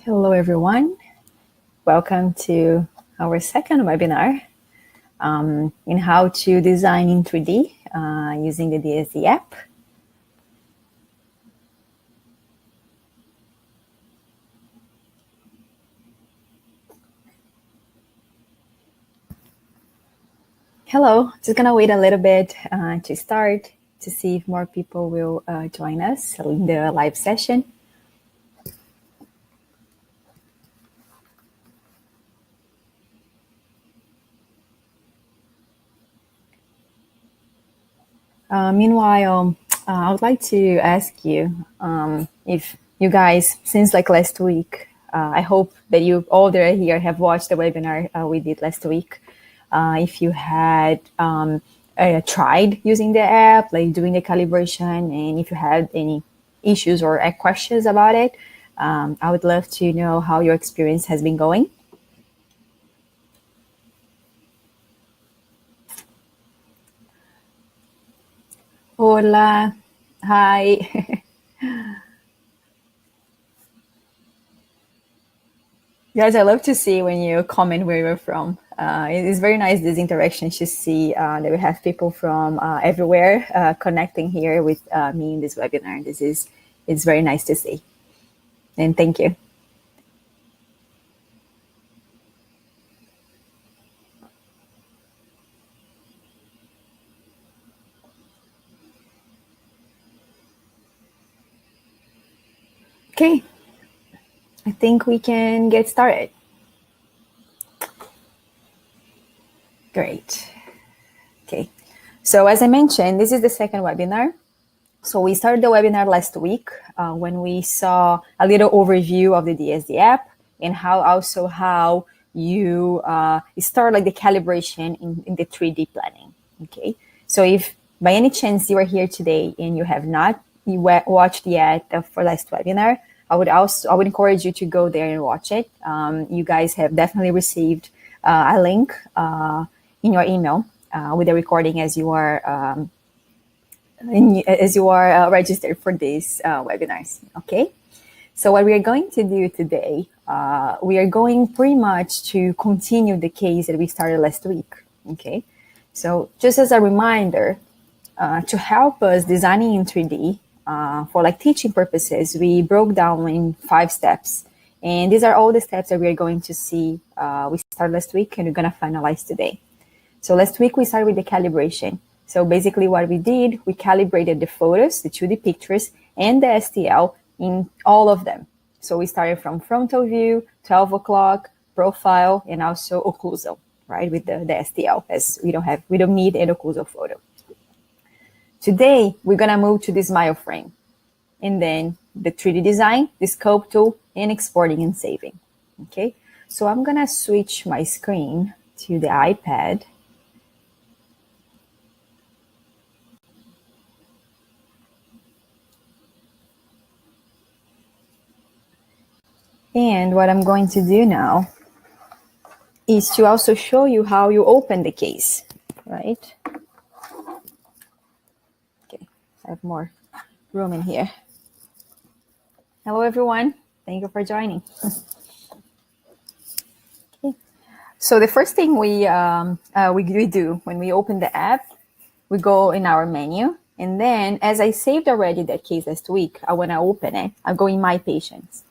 Hello, everyone. Welcome to our second webinar in how to design in 3D using the DSDApp. Hello, just gonna wait a little bit to start to see if more people will join us in the live session. Meanwhile, I would like to ask you if you guys, since like last week, I hope that you all that are here have watched the webinar we did last week. If you had tried using the app, like doing the calibration, and if you had any issues or questions about it, I would love to know how your experience has been going. Hola, hi. Guys, I love to see when you comment where you're from. It is very nice, these interactions, to see that we have people from everywhere connecting here with me in this webinar. It's very nice to see. And thank you. Okay, I think we can get started. Great. Okay, so as I mentioned, this is the second webinar. So we started the webinar last week when we saw a little overview of the DSDApp and how you start like the calibration in the 3D planning. Okay, so if by any chance you are here today and you have not watched yet the last webinar, I would encourage you to go there and watch it. You guys have definitely received a link in your email with the recording as you are registered for these webinars. Okay, so what we are going to do today, we are going pretty much to continue the case that we started last week. Okay, so just as a reminder, to help us designing in 3D for like teaching purposes, we broke down in 5 steps. And these are all the steps that we are going to see. We started last week and we're going to finalize today. So last week we started with the calibration. So basically what we did, we calibrated the photos, the 2D pictures, and the STL in all of them. So we started from frontal view, 12 o'clock, profile, and also occlusal, right, with the STL, as we don't need an occlusal photo. Today, we're gonna move to the smile frame, and then the 3D design, the scope tool, and exporting and saving, okay? So I'm gonna switch my screen to the iPad. And what I'm going to do now is to also show you how you open the case, right? Okay, I have more room in here. Hello, everyone. Thank you for joining. Okay. So the first thing we do when we open the app, we go in our menu. And then as I saved already that case last week, I want to open it. I go in My Patients.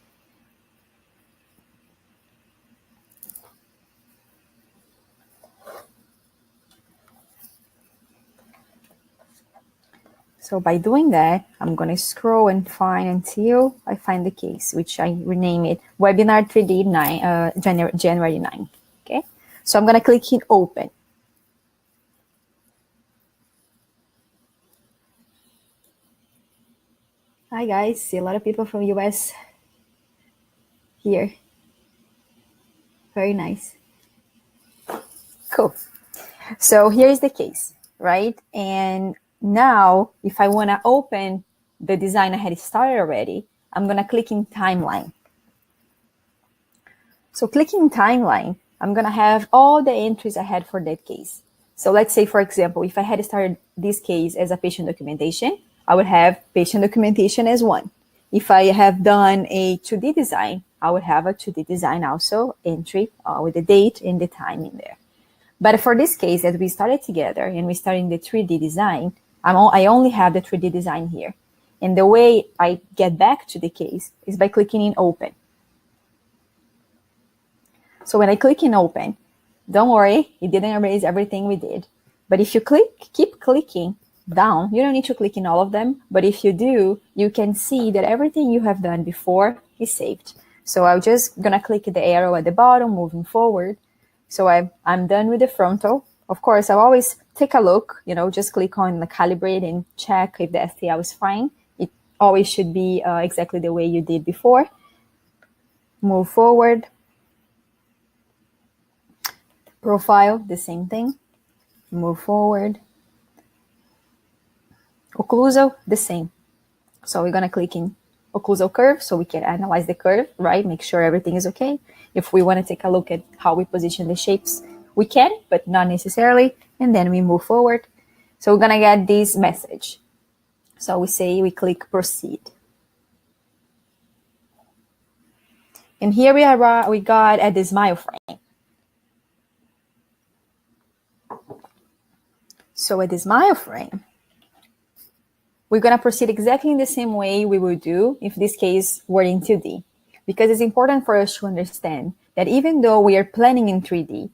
So by doing that, I'm going to scroll and find until I find the case, which I rename it Webinar 3D January 9. Okay, so I'm going to click in Open. Hi, guys. See a lot of people from US here. Very nice. Cool. So here's the case, right? And now, if I want to open the design I had started already, I'm going to click in Timeline. So clicking Timeline, I'm going to have all the entries I had for that case. So let's say, for example, if I had started this case as a patient documentation, I would have patient documentation as 1. If I have done a 2D design, I would have a 2D design also entry with the date and the time in there. But for this case, as we started together and we started the 3D design, I only have the 3D design here. And the way I get back to the case is by clicking in open. So when I click in open, don't worry, it didn't erase everything we did. But if you keep clicking down, you don't need to click in all of them. But if you do, you can see that everything you have done before is saved. So I'm just gonna click the arrow at the bottom, moving forward. So I'm done with the frontal. Of course, I'll always take a look, just click on the calibrate and check if the STL is fine. It always should be exactly the way you did before. Move forward. Profile, the same thing. Move forward. Occlusal, the same. So we're going to click in occlusal curve so we can analyze the curve, right? Make sure everything is okay. If we want to take a look at how we position the shapes, we can, but not necessarily. And then we move forward. So we're going to get this message. So we click proceed. And here we got at the smile frame. So at the smile frame, we're going to proceed exactly in the same way we would do if this case were in 2D. Because it's important for us to understand that even though we are planning in 3D,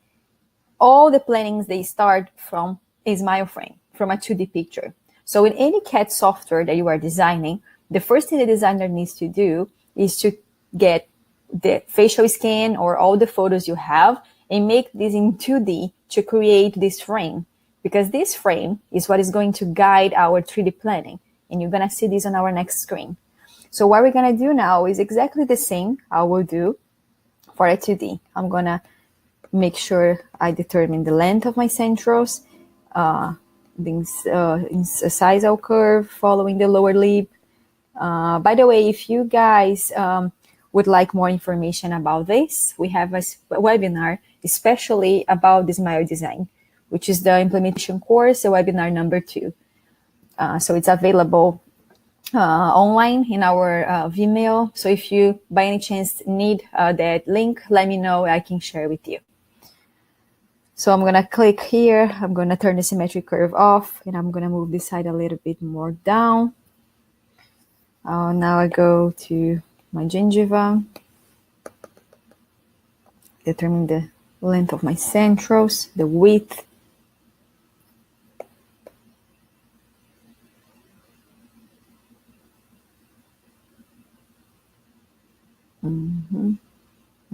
all the plannings, they start from a smile frame, from a 2D picture. So in any CAD software that you are designing, the first thing the designer needs to do is to get the facial scan or all the photos you have and make this in 2D to create this frame. Because this frame is what is going to guide our 3D planning. And you're going to see this on our next screen. So what we're going to do now is exactly the same I will do for a 2D. I'm going to make sure I determine the length of my centrals, incisal curve following the lower lip. By the way, if you guys would like more information about this, we have a webinar especially about the smile design, which is the implementation course, the webinar number 2. So it's available online in our Vimeo. So if you by any chance need that link, let me know, I can share with you. So I'm gonna click here, I'm gonna turn the symmetric curve off, and I'm gonna move this side a little bit more down. Now I go to my gingiva, determine the length of my centrals, the width.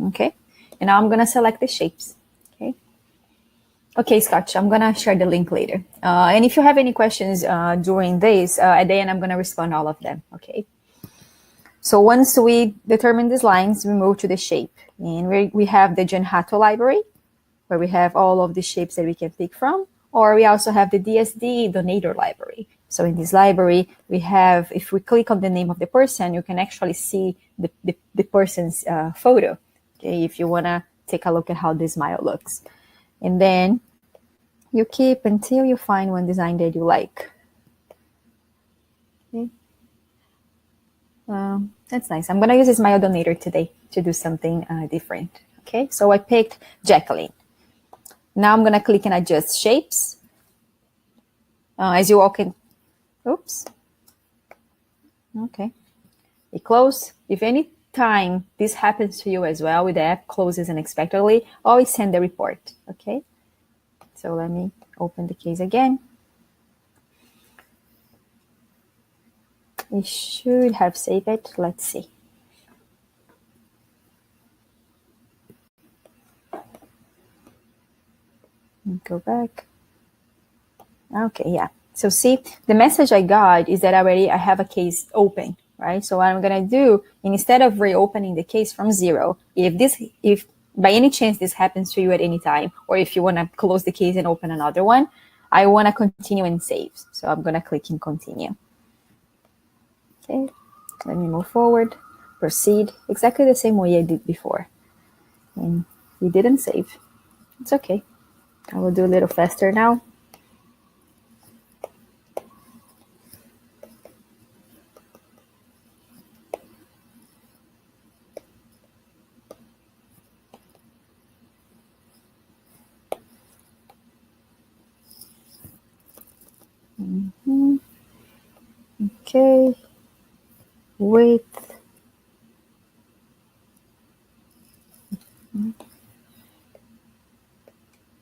Okay, and now I'm gonna select the shapes. Okay, Scott, I'm gonna share the link later. And if you have any questions during this, at the end, I'm gonna respond all of them, okay? So once we determine these lines, we move to the shape. And we have the Genhato library, where we have all of the shapes that we can pick from, or we also have the DSD donator library. So in this library, we have, if we click on the name of the person, you can actually see the person's photo, okay, if you wanna take a look at how the smile looks. And then you keep until you find one design that you like. Okay. That's nice. I'm going to use this smile donator today to do something different. Okay, so I picked Jacqueline. Now I'm going to click and adjust shapes. As you walk in, oops. Okay, it closed. If any time this happens to you as well, with the app closes unexpectedly, always send a report. Okay, so let me open the case again. It should have saved it. Let's see. Go back. Okay, yeah. So see, the message I got is that I have a case open, right? So what I'm gonna do, instead of reopening the case from 0, if by any chance this happens to you at any time, or if you wanna close the case and open another one, I wanna continue and save. So I'm gonna click in continue. Okay, let me move forward, proceed, exactly the same way I did before. And we didn't save. It's okay. I will do a little faster now. Okay, width.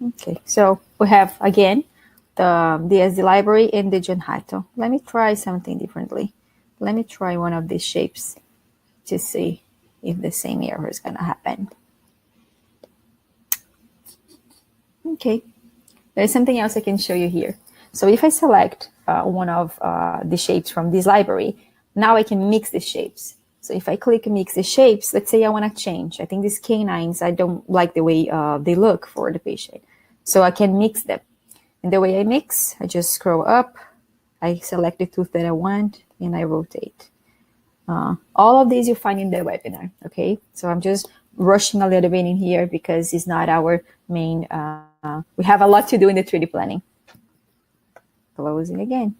Okay, so we have again the DSD library and the Genhato. Let me try something differently. Let me try one of these shapes to see if the same error is going to happen. Okay, there's something else I can show you here. So if I select one of the shapes from this library, now I can mix the shapes. So if I click mix the shapes, let's say I want to change. I think these canines, I don't like the way they look for the patient. So I can mix them. And the way I mix, I just scroll up, I select the tooth that I want, and I rotate. All of these you find in the webinar, okay? So I'm just rushing a little bit in here because it's not our main, we have a lot to do in the 3D planning. Closing again.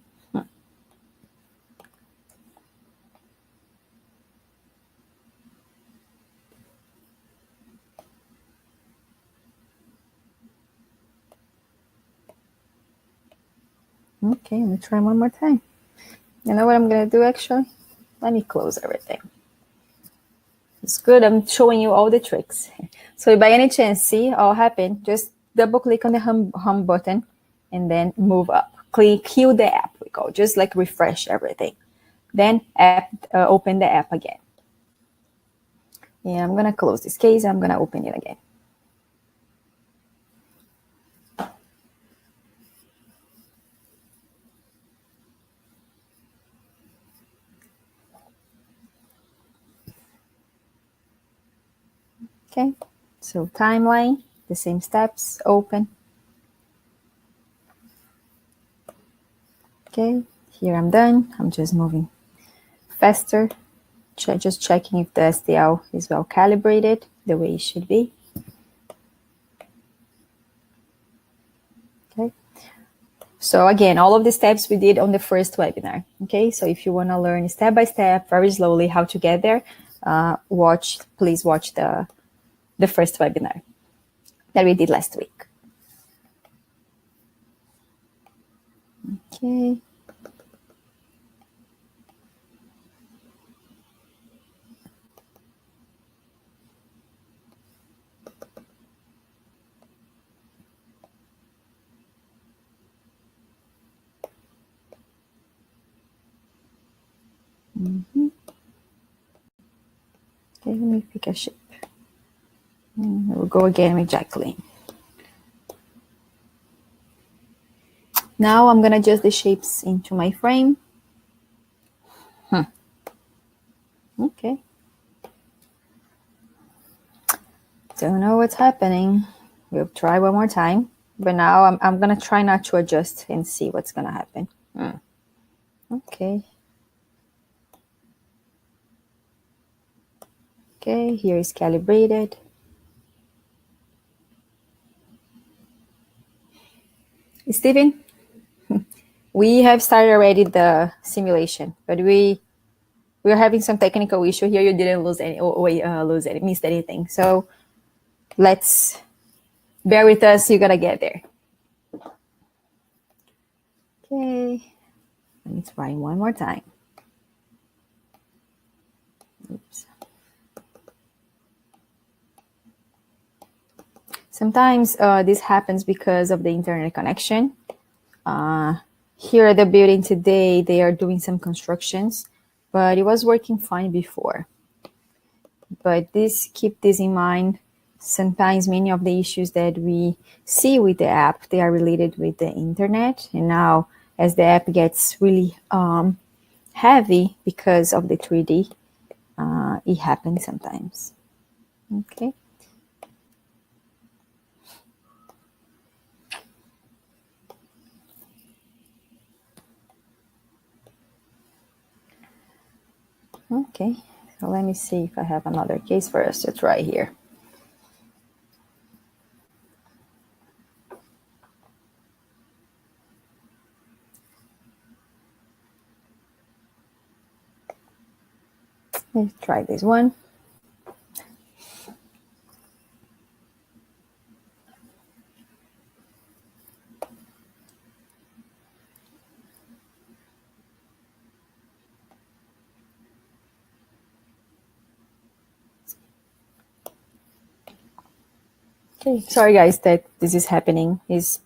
Okay, let me try one more time. You know what I'm gonna do actually? Let me close everything. It's good, I'm showing you all the tricks. So by any chance, see all happen, just double click on the home button and then move up. Click Kill the app, we go, just like refresh everything. Then open the app again. Yeah, I'm gonna close this case, I'm gonna open it again. Okay, so timeline, the same steps, open. Okay, here I'm done. I'm just moving faster, just checking if the STL is well calibrated the way it should be. Okay, so again, all of the steps we did on the first webinar. Okay, so if you want to learn step by step, very slowly how to get there, please watch the first webinar that we did last week. Okay. Okay, let me pick a shape. We'll go again with Jacqueline. Now I'm gonna adjust the shapes into my frame. Okay. Don't know what's happening. We'll try one more time. But now I'm gonna try not to adjust and see what's gonna happen. Okay. Okay, here is calibrated. Steven, we have started already the simulation, but we're having some technical issue here. You didn't lose any, missed anything. So let's bear with us. You're gonna get there. Okay, let me try one more time. Oops. Sometimes this happens because of the internet connection. Here at the building today, they are doing some constructions, but it was working fine before. But keep this in mind. Sometimes many of the issues that we see with the app, they are related with the internet. And now as the app gets really heavy because of the 3D, it happens sometimes. Okay. Okay, so let me see if I have another case for us to try here. Let's try this one. Okay, sorry guys that this is happening. It's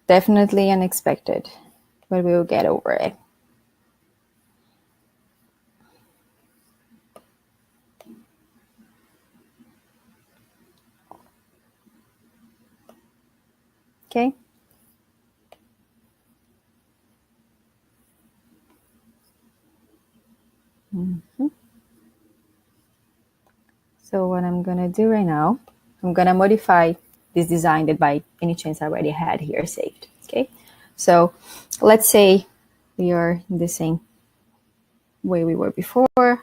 definitely unexpected, but we'll get over it. Okay. So what I'm gonna do right now, I'm gonna modify this design that by any chance I already had here saved. Okay. So let's say we are in the same way we were before. I'm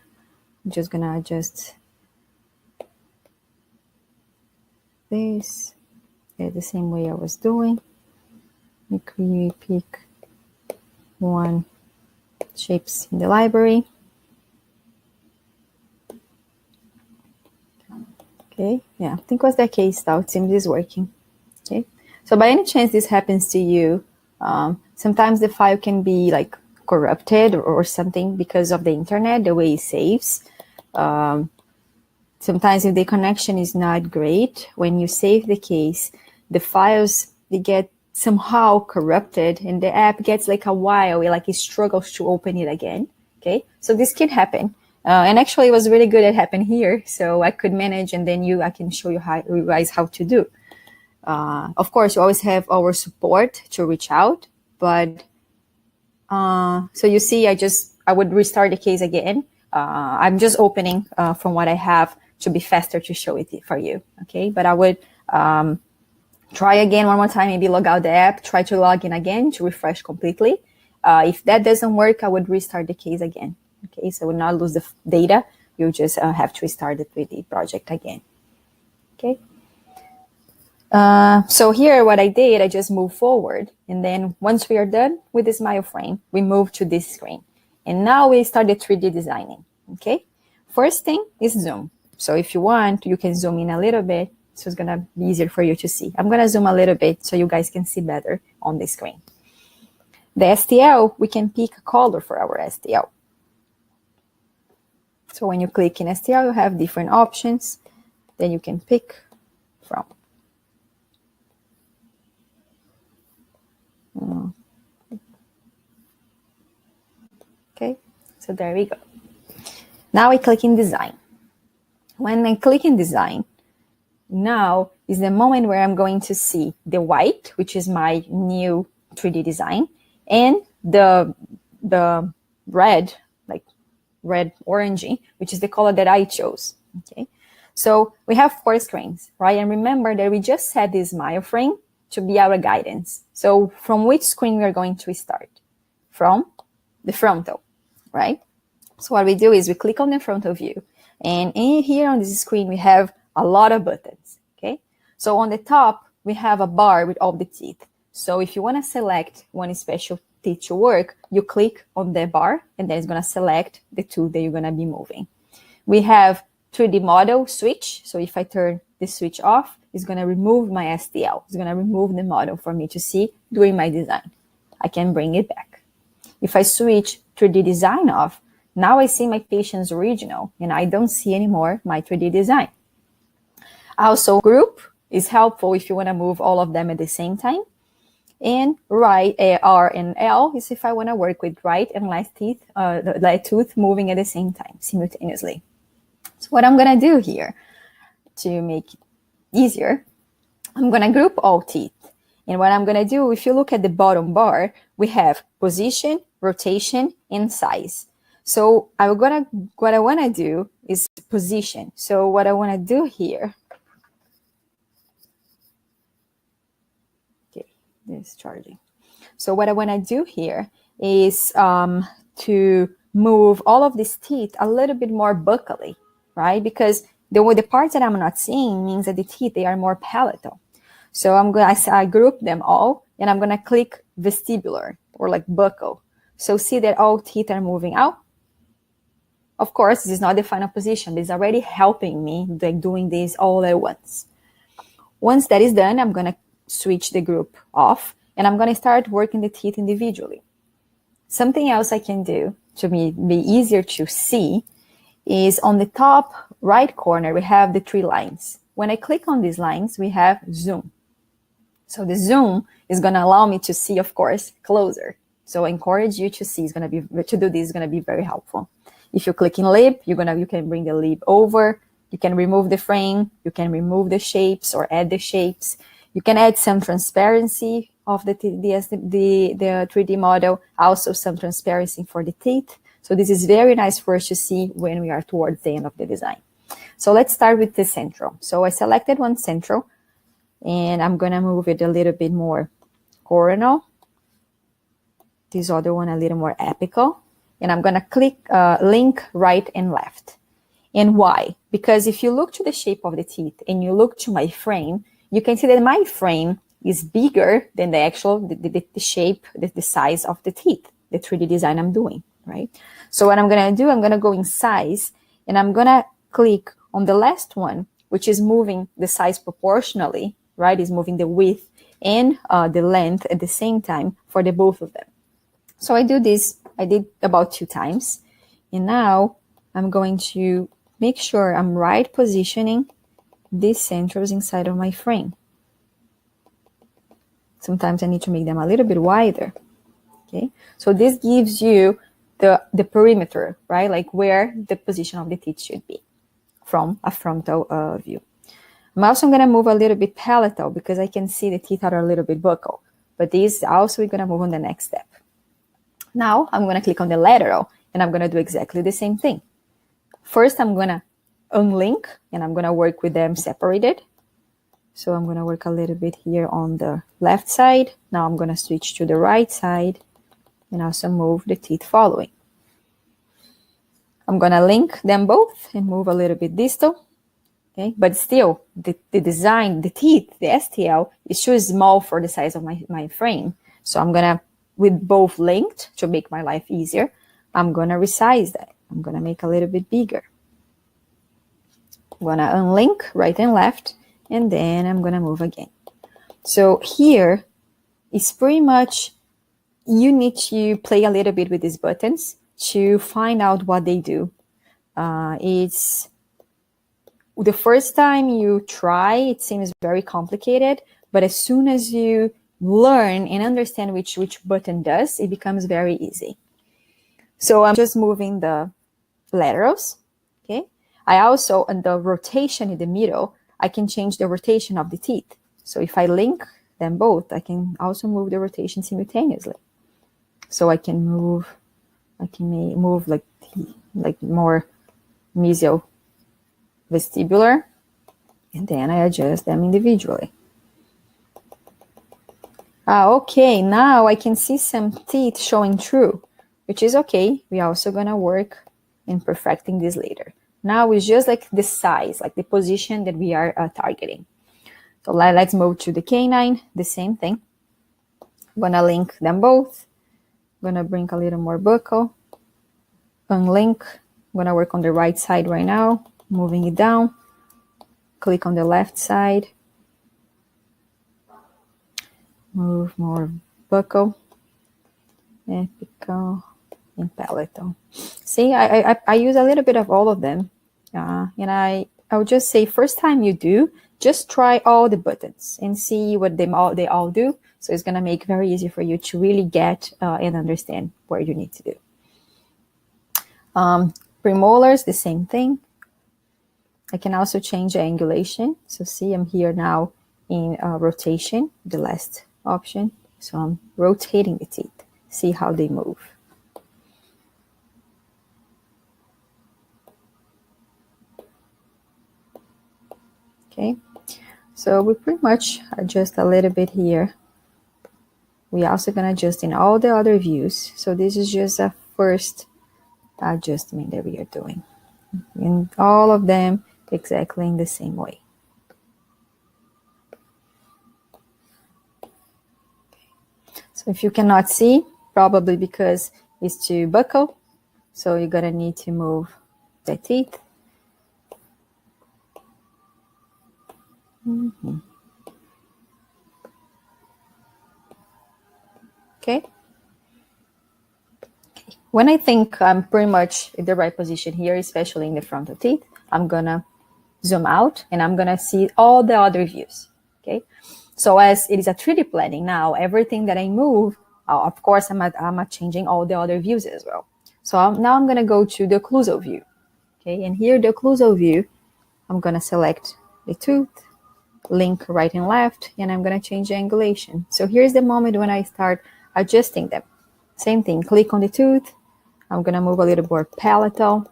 just gonna adjust this the same way I was doing. We pick one shapes in the library. Okay, yeah, I think was the case now. It seems it's working. Okay, so by any chance this happens to you, sometimes the file can be like corrupted or something because of the internet, the way it saves. Sometimes if the connection is not great, when you save the case, the files, they get somehow corrupted and the app gets like a while, like it struggles to open it again. Okay, so this can happen. And actually it was really good it happened here. So I could manage and then I can show you guys how to do. Of course, you always have our support to reach out, but so you see, I would restart the case again. I'm just opening from what I have to be faster to show it for you. Okay, but I would try again one more time, maybe log out the app, try to log in again to refresh completely. If that doesn't work, I would restart the case again. Okay, so I would not lose the data. You just have to restart the 3D project again. Okay. So here, what I did, I just moved forward. And then once we are done with the smile frame, we move to this screen. And now we started 3D designing. Okay. First thing is zoom. So if you want, you can zoom in a little bit. So it's going to be easier for you to see. I'm going to zoom a little bit so you guys can see better on the screen. The STL, we can pick a color for our STL. So when you click in STL, you have different options that you can pick from. Okay, so there we go. Now I click in design. When I click in design, now is the moment where I'm going to see the white, which is my new 3D design, and the red, like red orangey, which is the color that I chose. Okay, so we have 4 screens, right? And remember that we just set this smile frame to be our guidance. So from which screen we are going to start? From the frontal, right? So what we do is we click on the frontal view, and in here on this screen we have a lot of buttons. Okay, so on the top we have a bar with all the teeth. So if you want to select one special teeth to work, you click on the bar, and then it's going to select the two that you're going to be moving. We have 3D model switch. So if I turn the switch off, it's going to remove my STL. It's going to remove the model for me to see during my design. I can bring it back. If I switch 3D design off, now I see my patient's original, and I don't see anymore my 3D design. Also, group is helpful if you want to move all of them at the same time. And right, R and L is if I want to work with right and left tooth moving at the same time, simultaneously. So what I'm going to do here to make it easier, I'm going to group all teeth. And what I'm going to do, if you look at the bottom bar, we have position, rotation, and size. So what I want to do is position. So what I want to do here, okay, this is charging. So what I want to do here is to move all of these teeth a little bit more buccally, right? Because the parts that I'm not seeing means that the teeth, they are more palatal. So I group them all, and I'm going to click vestibular or like buccal. So see that all teeth are moving out. Of course, this is not the final position. This is already helping me like doing this all at once. Once that is done, I'm going to switch the group off, and I'm going to start working the teeth individually. Something else I can do to be easier to see is on the top right corner, we have the 3 lines. when I click on these lines, we have zoom. So the zoom is going to allow me to see, of course, closer. So I encourage you to see. To do this is going to be very helpful. If you click in lib, you can bring the lib over. You can remove the frame. You can remove the shapes or add the shapes. You can add some transparency of the 3D model, also some transparency for the teeth. So this is very nice for us to see when we are towards the end of the design. So let's start with the central. So I selected one central, and I'm going to move it a little bit more coronal. This other one a little more apical. And I'm going to click link right and left. And why? Because if you look to the shape of the teeth and you look to my frame, you can see that my frame is bigger than the actual, the shape, the size of the teeth, the 3D design I'm doing, right? So what I'm going to do, I'm going to go in size, and I'm going to click on the last one, which is moving the size proportionally, right? Is moving the width and the length at the same time for the both of them. So I did about 2 times. And now I'm going to make sure I'm right positioning these centers inside of my frame. Sometimes I need to make them a little bit wider. Okay, so this gives you the perimeter, right? Like where the position of the teeth should be from a frontal view. I'm also going to move a little bit palatal because I can see the teeth are a little bit buccal. But these also we're going to move on the next step. Now I'm going to click on the lateral, and I'm going to do exactly the same thing. First, I'm going to unlink, and I'm going to work with them separated. So I'm going to work a little bit here on the left side. Now I'm going to switch to the right side and also move the teeth following. I'm going to link them both and move a little bit distal. Okay, but still, the design, the teeth, the STL is too small for the size of my frame. So I'm going to, with both linked to make my life easier, I'm going to resize that. I'm going to make a little bit bigger. I'm going to unlink right and left, and then I'm going to move again. So here is pretty much, you need to play a little bit with these buttons to find out what they do. It's the first time you try, it seems very complicated, but as soon as you learn and understand which button does, it becomes very easy. So I'm just moving the laterals, okay? I also, on the rotation in the middle, I can change the rotation of the teeth. So if I link them both, I can also move the rotation simultaneously. So I can move like more mesial vestibular, and then I adjust them individually. Okay, now I can see some teeth showing through, which is okay. We're also gonna work in perfecting this later. Now it's just like the size, like the position that we are targeting. So let's move to the canine, the same thing. I'm gonna link them both. I'm gonna bring a little more buccal. Unlink. I'm gonna work on the right side right now, moving it down. Click on the left side. Move more buccal, apical, and palatal. See, I use a little bit of all of them. And I would just say, first time you do, just try all the buttons and see what they all do. So it's going to make it very easy for you to really get and understand what you need to do. Premolars, the same thing. I can also change the angulation. So see, I'm here now in rotation, the last option. So I'm rotating the teeth. See how they move. Okay, so we pretty much adjust a little bit here. We're also going to adjust in all the other views. So this is just a first adjustment that we are doing. In all of them exactly in the same way. So if you cannot see, probably because it's too buccal, so you're going to need to move the teeth. Okay. When I think I'm pretty much in the right position here, especially in the front of teeth, I'm gonna zoom out, and I'm gonna see all the other views, okay? So as it is a 3D planning now, everything that I move, of course, I'm changing all the other views as well. So now I'm gonna go to the occlusal view, okay? And here, the occlusal view, I'm gonna select the tooth, link right and left, and I'm gonna change the angulation. So here's the moment when I start adjusting them. Same thing, click on the tooth. I'm gonna move a little more palatal.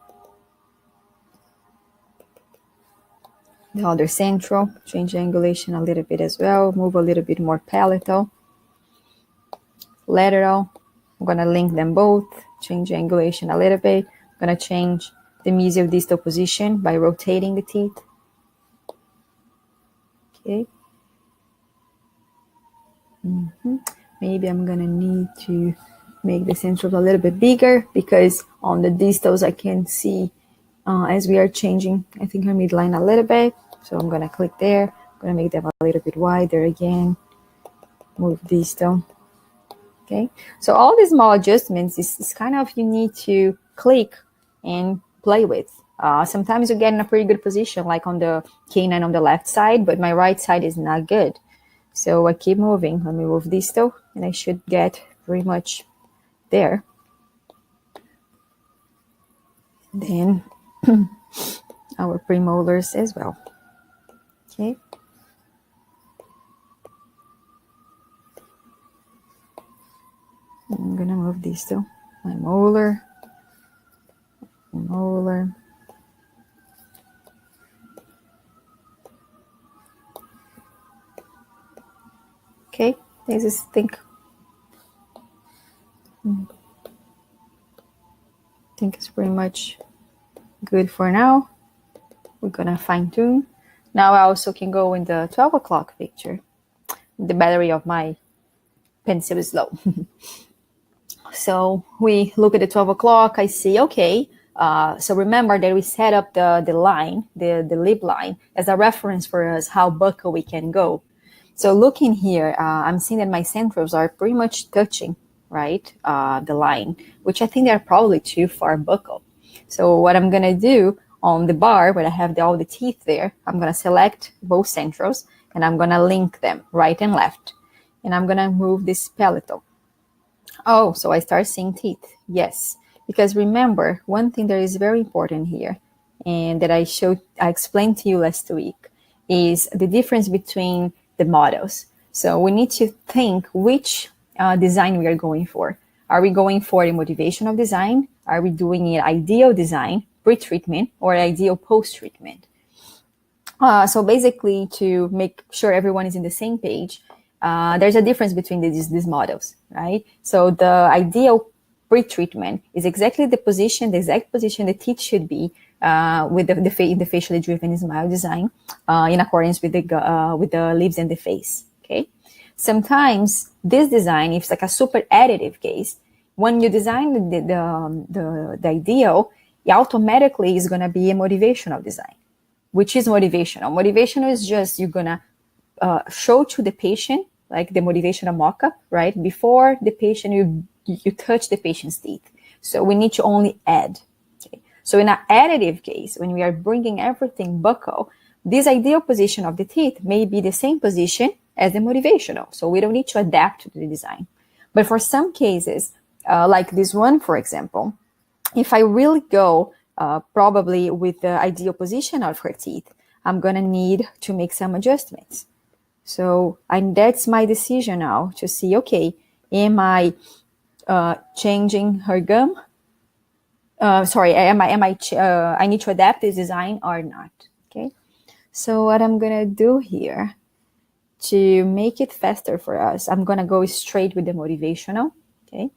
The other central, change the angulation a little bit as well, move a little bit more palatal. Lateral, I'm gonna link them both, change the angulation a little bit. I'm gonna change the mesial distal position by rotating the teeth. Okay. Maybe I'm gonna need to make the central a little bit bigger because on the distals I can see as we are changing, I think our midline a little bit. So I'm gonna click there, I'm gonna make them a little bit wider again, move distal. Okay, so all these small adjustments is kind of you need to click and play with. Sometimes you get in a pretty good position, like on the canine on the left side, but my right side is not good. So I keep moving. Let me move distal, and I should get pretty much there. Then our premolars as well. Okay. I'm gonna move distal. My molar. Molar. Okay, this is think it's pretty much good for now. We're gonna fine tune. Now I also can go in the 12 o'clock picture. The battery of my pencil is low. So we look at the 12 o'clock, I see, okay, so remember that we set up the line, the lip line, as a reference for us how buccal we can go. So looking here, I'm seeing that my centrals are pretty much touching, right, the line, which I think they're probably too far buccal. So what I'm gonna do on the bar, where I have all the teeth there, I'm gonna select both centrals, and I'm gonna link them right and left. And I'm gonna move this palatal. Oh, so I start seeing teeth. Yes, because remember, one thing that is very important here, and that I explained to you last week, is the difference between the models. So we need to think which design we are going for. Are we going for a motivational design? Are we doing an ideal design, pre-treatment, or ideal post-treatment? So basically, to make sure everyone is in the same page, there's a difference between these models, right? So the ideal pre-treatment is exactly the exact position the teeth should be with the facially driven smile design in accordance with the lips and the face, okay? Sometimes this design, if it's like a super additive case, when you design the ideal, it automatically is going to be a motivational design. Which is motivational? Motivational is just you're going to show to the patient, like the motivational mock-up, right? Before the patient, you touch the patient's teeth. So we need to only add. Okay? So in an additive case, when we are bringing everything buccal, this ideal position of the teeth may be the same position as the motivational. So we don't need to adapt to the design. But for some cases, like this one, for example, if I really go probably with the ideal position of her teeth, I'm going to need to make some adjustments. So that's my decision now to see, okay, am I changing her gum? I need to adapt this design or not, okay? So what I'm going to do here to make it faster for us, I'm going to go straight with the motivational, okay?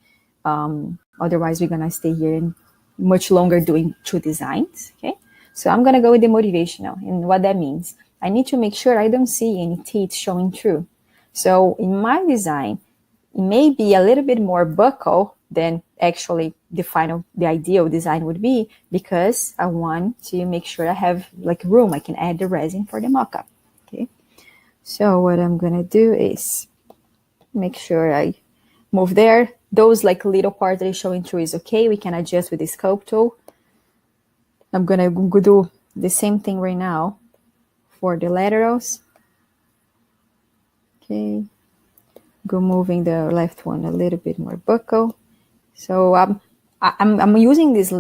Otherwise, we're going to stay here and much longer doing two designs, okay? So I'm going to go with the motivational. And what that means, I need to make sure I don't see any teeth showing through. So in my design, it may be a little bit more buccal than actually the ideal design would be, because I want to make sure I have like room. I can add the resin for the mock-up, okay? So what I'm going to do is make sure I move there. Those like little parts that is showing through is okay. We can adjust with the sculpt tool. I'm going to do the same thing right now for the laterals. Okay, go moving the left one a little bit more buckle. So I'm using this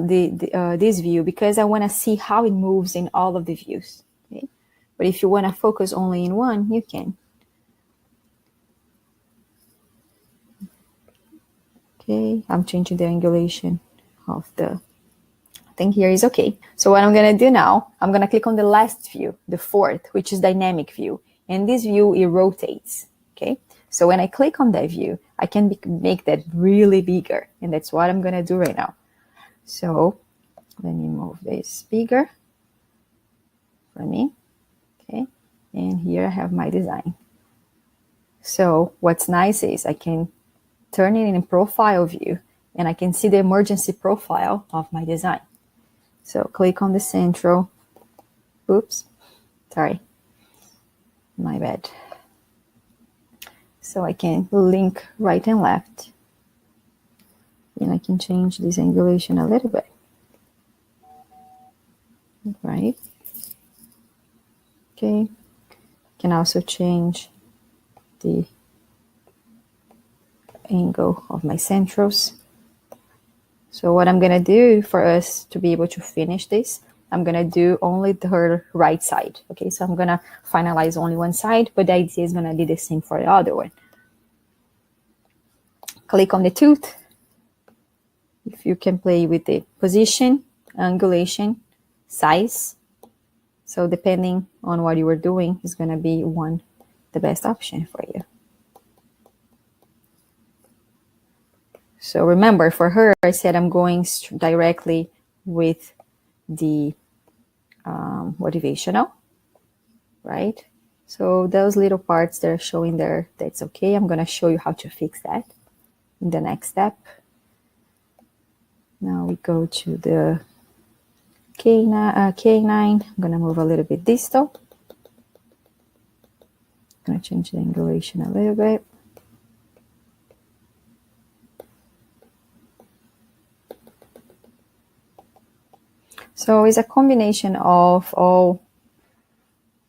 view because I want to see how it moves in all of the views. Okay, but if you want to focus only in one, you can. Okay, I'm changing the angulation of the thing here is okay. So what I'm going to do now, I'm going to click on the last view, the fourth, which is dynamic view. And this view, it rotates. Okay, so when I click on that view, I can make that really bigger. And that's what I'm going to do right now. So let me move this bigger for me. Okay, and here I have my design. So what's nice is I can turn it in profile view and I can see the emergency profile of my design. So click on the central. Oops, sorry, my bad. So I can link right and left. And I can change this angulation a little bit. Right. Okay. Can also change the angle of my centrals. So what I'm gonna do for us to be able to finish this, I'm gonna do only the right side. Okay, so I'm gonna finalize only one side, but the idea is gonna be the same for the other one. Click on the tooth. If you can play with the position, angulation, size. So depending on what you were doing is gonna be the best option for you. So remember, for her, I said I'm going directly with the motivational, right? So those little parts that are showing there, that's okay. I'm going to show you how to fix that in the next step. Now we go to the K9. I'm going to move a little bit distal. I'm going to change the angulation a little bit. So it's a combination of all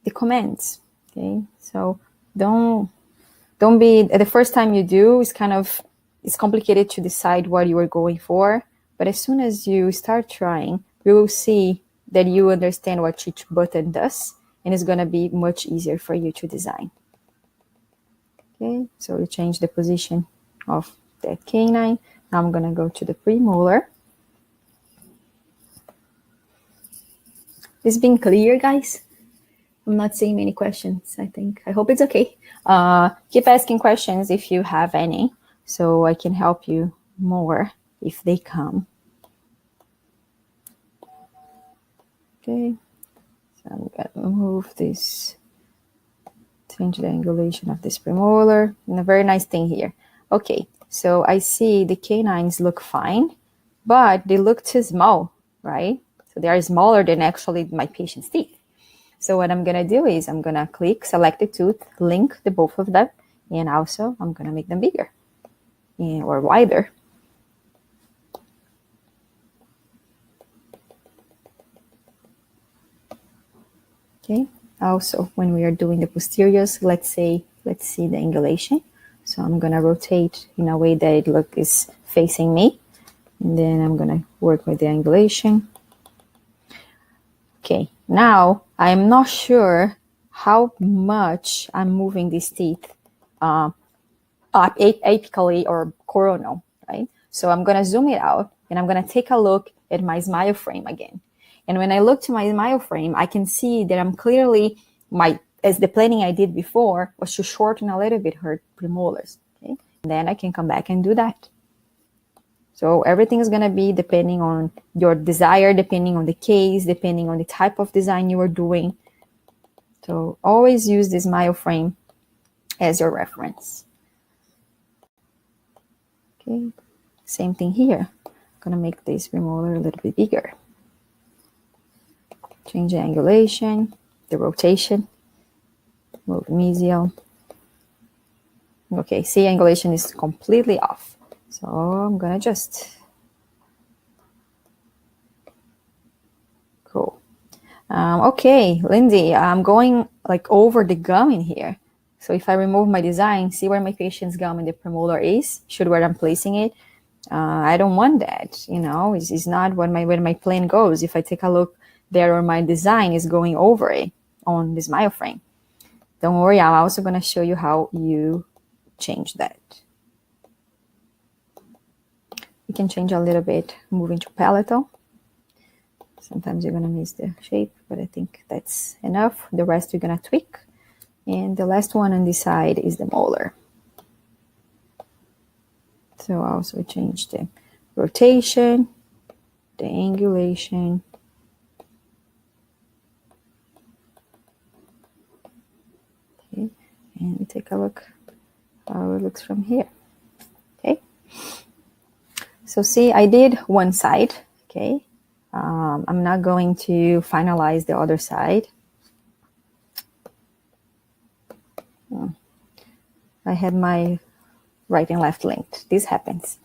the commands. Okay, so don't be the first time you do. It's complicated to decide what you are going for. But as soon as you start trying, you will see that you understand what each button does, and it's going to be much easier for you to design. Okay, so we change the position of that canine. Now I'm going to go to the premolar. Is being clear, guys? I'm not seeing many questions, I think. I hope it's okay. Keep asking questions if you have any, so I can help you more if they come. Okay, so I'm going to move this, change the angulation of this premolar, and a very nice thing here. Okay, so I see the canines look fine, but they look too small, right? So they are smaller than actually my patient's teeth. So what I'm going to do is I'm going to click, select the tooth, link the both of them, and also I'm going to make them bigger or wider. Okay. Also, when we are doing the posteriors, let's see the angulation. So I'm going to rotate in a way that it is facing me. And then I'm going to work with the angulation. Okay, now I'm not sure how much I'm moving these teeth apically or coronal, right? So I'm going to zoom it out and I'm going to take a look at my smile frame again. And when I look to my smile frame, I can see that I'm clearly, as the planning I did before was to shorten a little bit her premolars. Okay, and then I can come back and do that. So everything is going to be depending on your desire, depending on the case, depending on the type of design you are doing. So always use the smile frame as your reference. Okay, same thing here. I'm going to make this premolar a little bit bigger. Change the angulation, the rotation, move mesial. Okay, see, angulation is completely off. So I'm going to adjust. Cool. Okay, Lindsay, I'm going like over the gum in here. So if I remove my design, see where my patient's gum in the premolar is, should where I'm placing it. I don't want that, you know, it's not where my plane goes. If I take a look there where my design is going over it on the smile frame. Don't worry, I'm also going to show you how you change that. You can change a little bit, moving to palatal. Sometimes you're going to miss the shape, but I think that's enough. The rest you're going to tweak. And the last one on this side is the molar. So I also change the rotation, the angulation. Okay, and we take a look how it looks from here. Okay, so see, I did one side. Okay, I'm not going to finalize the other side. I had my right and left linked. This happens.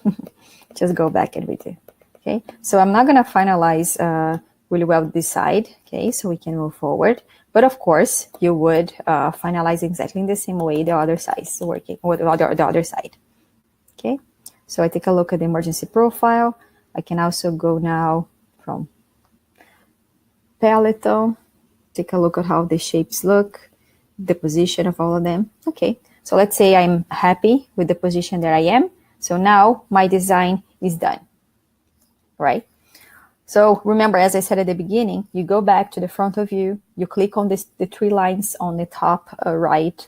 Just go back and redo. Okay, so I'm not going to finalize really well this side. Okay, so we can move forward. But of course, you would finalize exactly in the same way the other side is working, or the other side. Okay, so I take a look at the emergency profile. I can also go now from palatal, take a look at how the shapes look, the position of all of them. Okay, so let's say I'm happy with the position that I am. So now my design is done, right? So remember, as I said at the beginning, you go back to the front of view, you click on the 3 lines on the top right.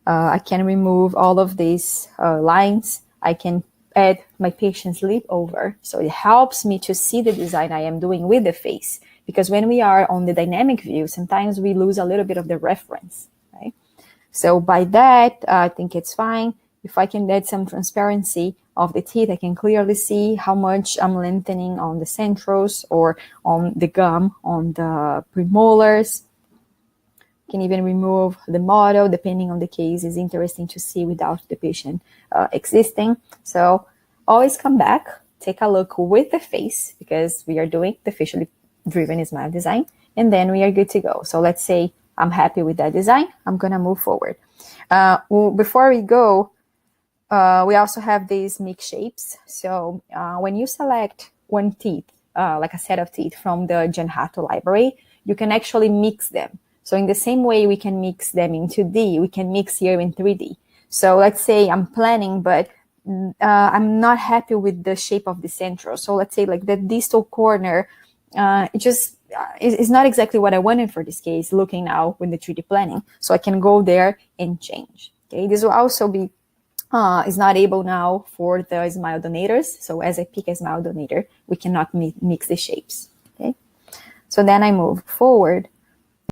I can remove all of these lines. I can add my patient's lip over. So it helps me to see the design I am doing with the face. Because when we are on the dynamic view, sometimes we lose a little bit of the reference, right? So by that, I think it's fine. If I can add some transparency of the teeth, I can clearly see how much I'm lengthening on the centrals or on the gum, on the premolars. Can even remove the model, depending on the case. It's interesting to see without the patient existing. So always come back, take a look with the face, because we are doing the facially driven smile design, and then we are good to go. So let's say I'm happy with that design. I'm going to move forward. Before we go, we also have these mixed shapes. So when you select one teeth, like a set of teeth from the Genhato library, you can actually mix them. So in the same way we can mix them in 2D, we can mix here in 3D. So let's say I'm planning, but I'm not happy with the shape of the central. So let's say like the distal corner, it just is not exactly what I wanted for this case, looking now with the 3D planning. So I can go there and change. Okay, this will also be is not able now for the smile donators. So as I pick a smile donator, we cannot mix the shapes. Okay, so then I move forward,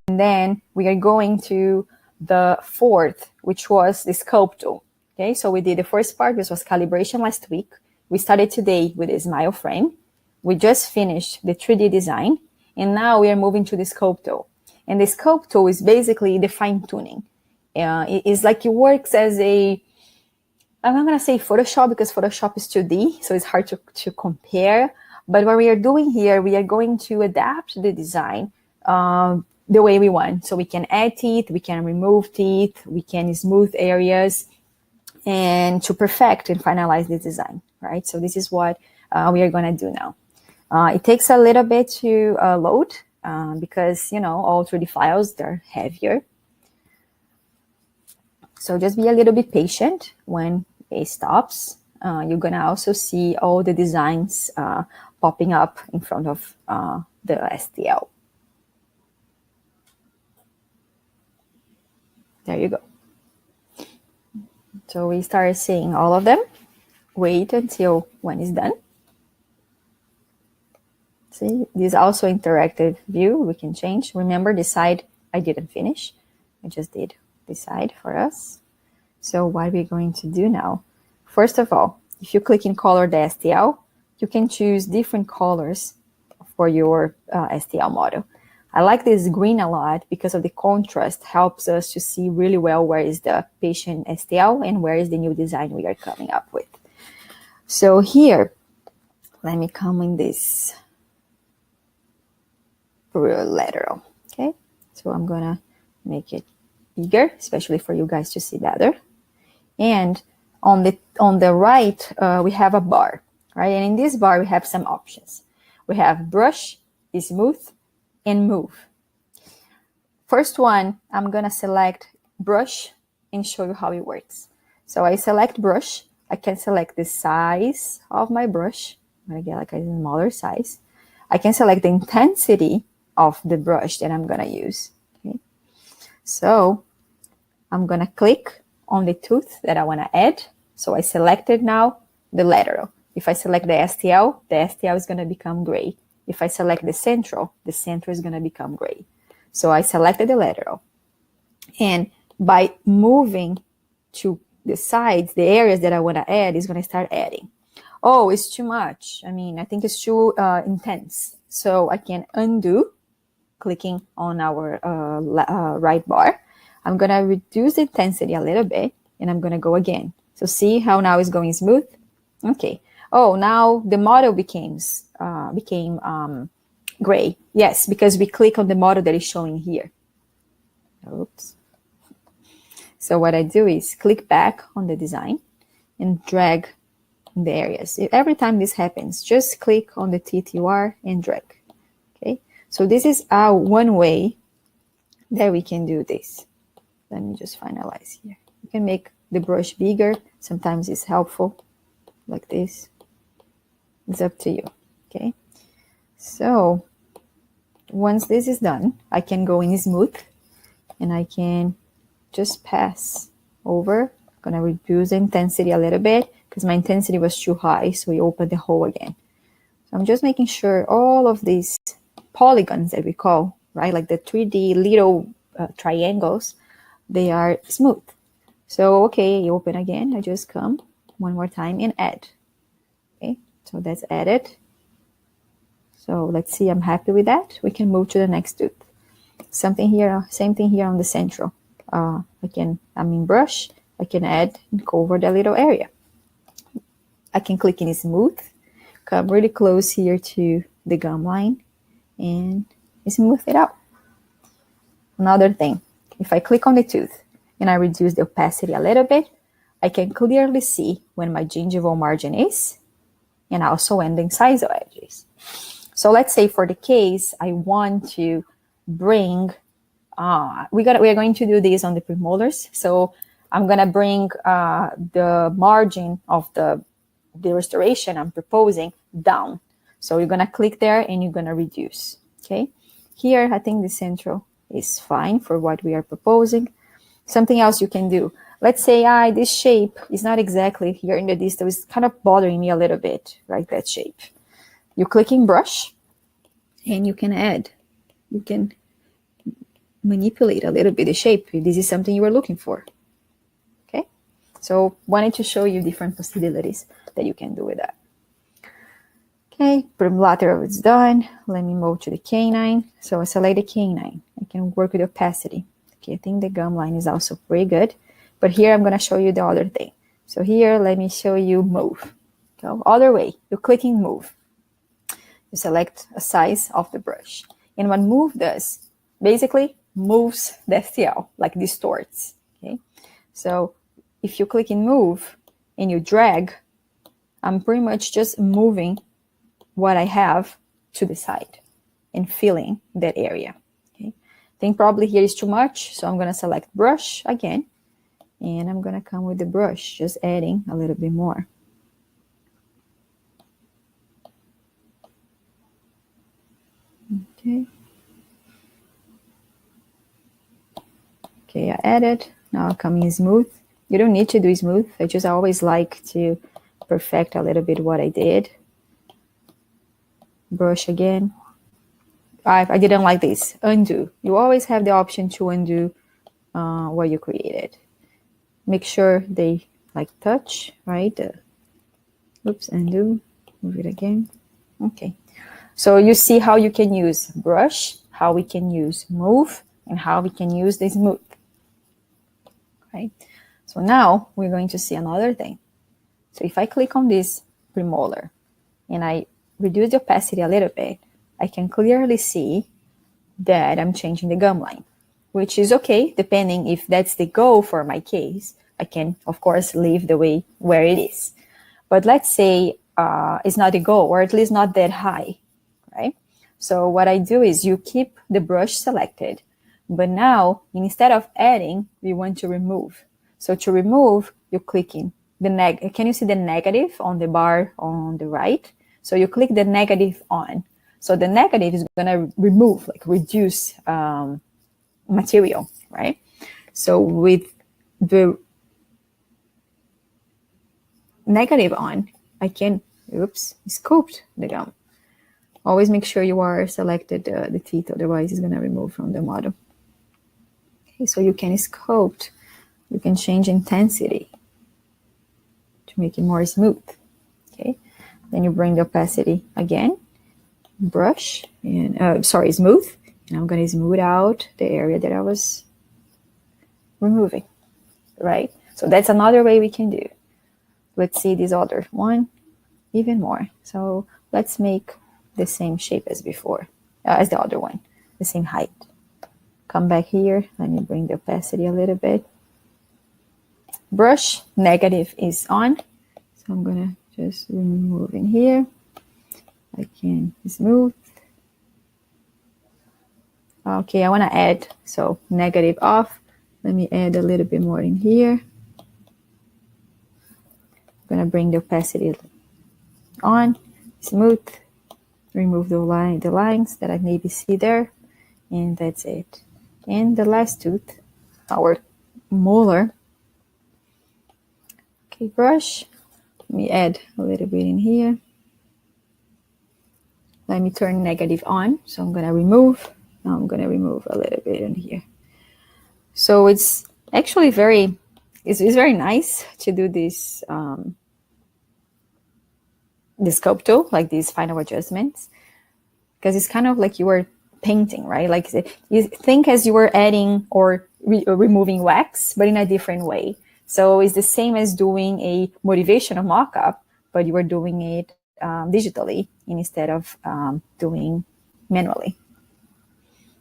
and then we are going to the fourth, which was the sculpt tool. Okay, so we did the first part. This was calibration last week. We started today with a smile frame. We just finished the 3D design, and now we are moving to the sculpt tool. And the sculpt tool is basically the fine tuning. It is like it works as a, I'm not going to say Photoshop because Photoshop is 2D, so it's hard to compare. But what we are doing here, we are going to adapt the design the way we want. So we can add teeth, we can remove teeth, we can smooth areas, and to perfect and finalize the design, right? So this is what we are going to do now. It takes a little bit to load because, you know, all 3D files, they're heavier. So just be a little bit patient. When it stops, you're going to also see all the designs popping up in front of the STL. There you go. So we start seeing all of them. Wait until when it's done. See, this is also interactive view. We can change. Remember, the side I didn't finish. I just did this side for us. So what we're going to do now, first of all, if you click in color the STL, you can choose different colors for your STL model. I like this green a lot because of the contrast, helps us to see really well where is the patient STL and where is the new design we are coming up with. So here, let me come in this lateral. So I'm gonna make it bigger, especially for you guys to see better. And on the right, we have a bar, right? And in this bar, we have some options. We have brush, smooth, and move. First one, I'm gonna select brush and show you how it works. So I select brush. I can select the size of my brush. I'm gonna get like a smaller size. I can select the intensity of the brush that I'm gonna use. Okay. So I'm gonna click on the tooth that I wanna add. So I selected now the lateral. If I select the STL is gonna become gray. If I select the central is gonna become gray. So I selected the lateral. And by moving to the sides, the areas that I want to add is going to start adding. Oh, it's too much. I mean, I think it's too intense. So I can undo, clicking on our right bar. I'm going to reduce the intensity a little bit, and I'm going to go again. So see how now it's going smooth? Okay. Oh, now the model became gray. Yes, because we click on the model that is showing here. Oops. So what I do is click back on the design and drag in the areas. Every time this happens, just click on the TTR and drag. Okay. So this is one way that we can do this. Let me just finalize here. You can make the brush bigger. Sometimes it's helpful like this. It's up to you. Okay. So once this is done, I can go in smooth and I can just pass over. I'm gonna reduce the intensity a little bit because my intensity was too high, so we open the hole again. So I'm just making sure all of these polygons that we call, right, like the 3D little triangles, they are smooth. So okay, you open again. I just come one more time and add. Okay, so that's added. So let's see, I'm happy with that. We can move to the next tooth. Something here, same thing here on the central. I'm in brush, I can add and cover the little area. I can click in smooth, come really close here to the gum line and smooth it out. Another thing, if I click on the tooth and I reduce the opacity a little bit, I can clearly see when my gingival margin is and also when the incisal edge is. So let's say for the case, I want to bring we are going to do this on the premolars. So I'm going to bring the margin of the restoration I'm proposing down. So you're going to click there and you're going to reduce. Okay. Here, I think the central is fine for what we are proposing. Something else you can do. Let's say this shape is not exactly here in the distal. It's kind of bothering me a little bit, right? That shape. You click in brush and you can add. You can manipulate a little bit the shape if this is something you are looking for. Okay, so wanted to show you different possibilities that you can do with that. Okay, lateral is done. Let me move to the canine. So I select the canine. I can work with opacity. Okay, I think the gum line is also pretty good, but here I'm going to show you the other thing. So here, let me show you move. So other way, you click in move. You select a size of the brush, and what move does, basically moves the STL, like distorts. Okay, so if you click in move and you drag, I'm pretty much just moving what I have to the side and filling that area. Okay, I think probably here is too much, so I'm going to select brush again, and I'm going to come with the brush, just adding a little bit more. Okay. Okay, I added. Now coming smooth. You don't need to do smooth. I just always like to perfect a little bit what I did. Brush again. I didn't like this. Undo. You always have the option to undo what you created. Make sure they like touch, right? Oops, undo. Move it again. Okay. So you see how you can use brush, how we can use move, and how we can use the smooth. Okay. So now we're going to see another thing. So if I click on this premolar and I reduce the opacity a little bit, I can clearly see that I'm changing the gum line, which is okay, depending if that's the goal for my case. I can, of course, leave the way where it is. But let's say it's not a goal, or at least not that high, right? So what I do is you keep the brush selected, but now instead of adding, we want to remove. So to remove, you click in the can you see the negative on the bar on the right? So you click the negative on. So the negative is going to remove, like reduce material, right? So with the negative on, I can, scooped the gum. Always make sure you are selected the teeth, otherwise it's going to remove from the model. Okay, so you can sculpt, you can change intensity to make it more smooth. Okay, then you bring the opacity again, brush, and smooth, and I'm going to smooth out the area that I was removing, right? So that's another way we can do. Let's see this other one even more. So let's make the same shape as before, as the other one, the same height. Come back here, let me bring the opacity a little bit. Brush, negative is on, so I'm gonna just remove in here. I can smooth. Okay, I wanna add, so negative off. Let me add a little bit more in here. I'm gonna bring the opacity on, smooth, remove the lines that I maybe see there, and that's it. And the last tooth, our molar. Okay, brush. Let me add a little bit in here. Let me turn negative on. So I'm gonna remove. Now I'm gonna remove a little bit in here. So it's actually it's very nice to do this the sculpt tool, like these final adjustments, because it's kind of like you were painting, right? Like you think as you were adding or removing wax, but in a different way. So it's the same as doing a motivational mock-up, but you were doing it digitally instead of doing manually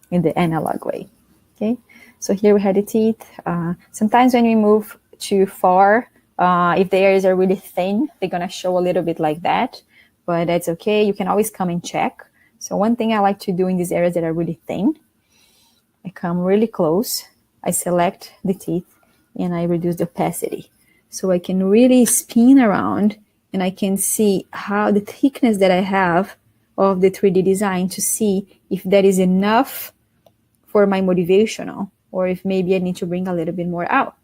in the analog way. Okay, so here we had the teeth. Sometimes when we move too far, if the areas are really thin, they're gonna show a little bit like that, but that's okay. You can always come and check. So one thing I like to do in these areas that are really thin, I come really close, I select the teeth, and I reduce the opacity. So I can really spin around and I can see how the thickness that I have of the 3D design to see if that is enough for my motivational, or if maybe I need to bring a little bit more out.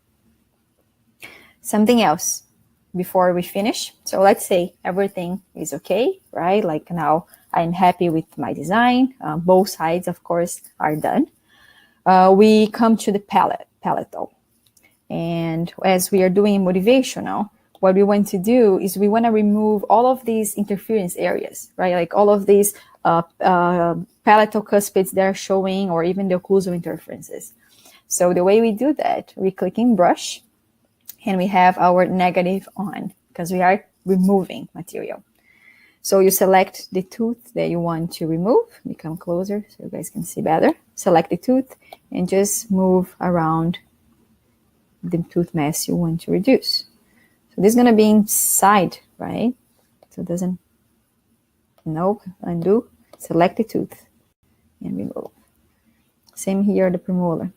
Something else before we finish. So let's say everything is okay, right? Like now I'm happy with my design. Both sides, of course, are done. We come to the palatal. And as we are doing motivational, what we want to do is we want to remove all of these interference areas, right? Like all of these palatal cuspids that are showing, or even the occlusal interferences. So the way we do that, we click in brush, and we have our negative on, because we are removing material. So you select the tooth that you want to remove. We come closer so you guys can see better. Select the tooth and just move around the tooth mass you want to reduce. So this is going to be inside, right? So it doesn't, nope, undo, select the tooth and remove. Same here, the premolar.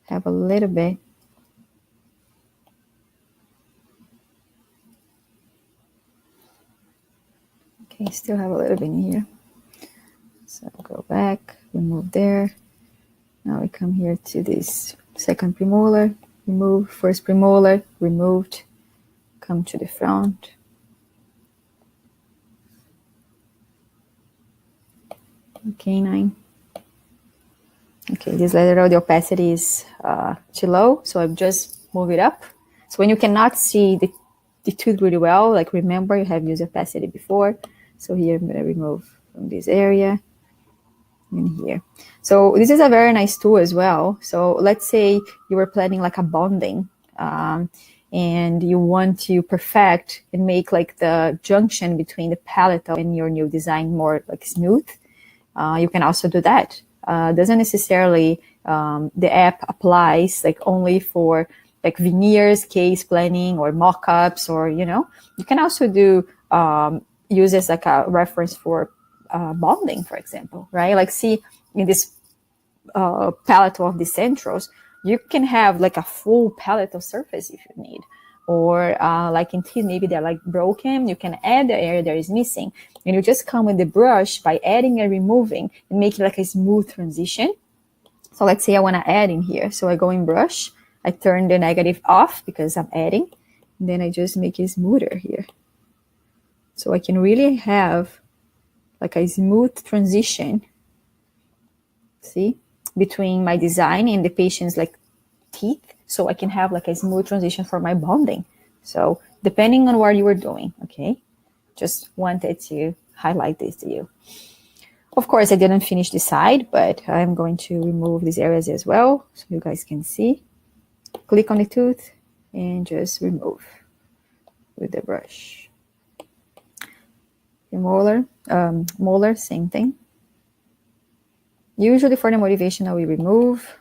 Have a little bit. Okay, still have a little bit in here. So go back, remove there. Now we come here to this second premolar, remove, first premolar, removed, come to the front. Canine. Okay, this lateral, the opacity is too low, so I've just moved it up. So when you cannot see the tooth really well, like remember you have used opacity before. So here I'm going to remove from this area and here. So this is a very nice tool as well. So let's say you were planning like a bonding and you want to perfect and make like the junction between the palatal and your new design more like smooth. you can also do that. Doesn't necessarily the app applies like only for like veneers, case planning, or mock-ups, or you can also do use as like a reference for bonding, for example, right? Like see in this palette of the centrals, you can have like a full palette of surface if you need. Or like in teeth, maybe they're like broken, you can add the area that is missing. And you just come with the brush by adding and removing and make it like a smooth transition. So let's say I want to add in here. So I go in brush, I turn the negative off because I'm adding. And then I just make it smoother here. So I can really have like a smooth transition, see, between my design and the patient's like teeth. So I can have like a smooth transition for my bonding. So depending on what you were doing, okay? Just wanted to highlight this to you. Of course, I didn't finish the side, but I'm going to remove these areas as well so you guys can see. Click on the tooth and just remove with the brush. The molar, same thing. Usually for the motivational, we remove.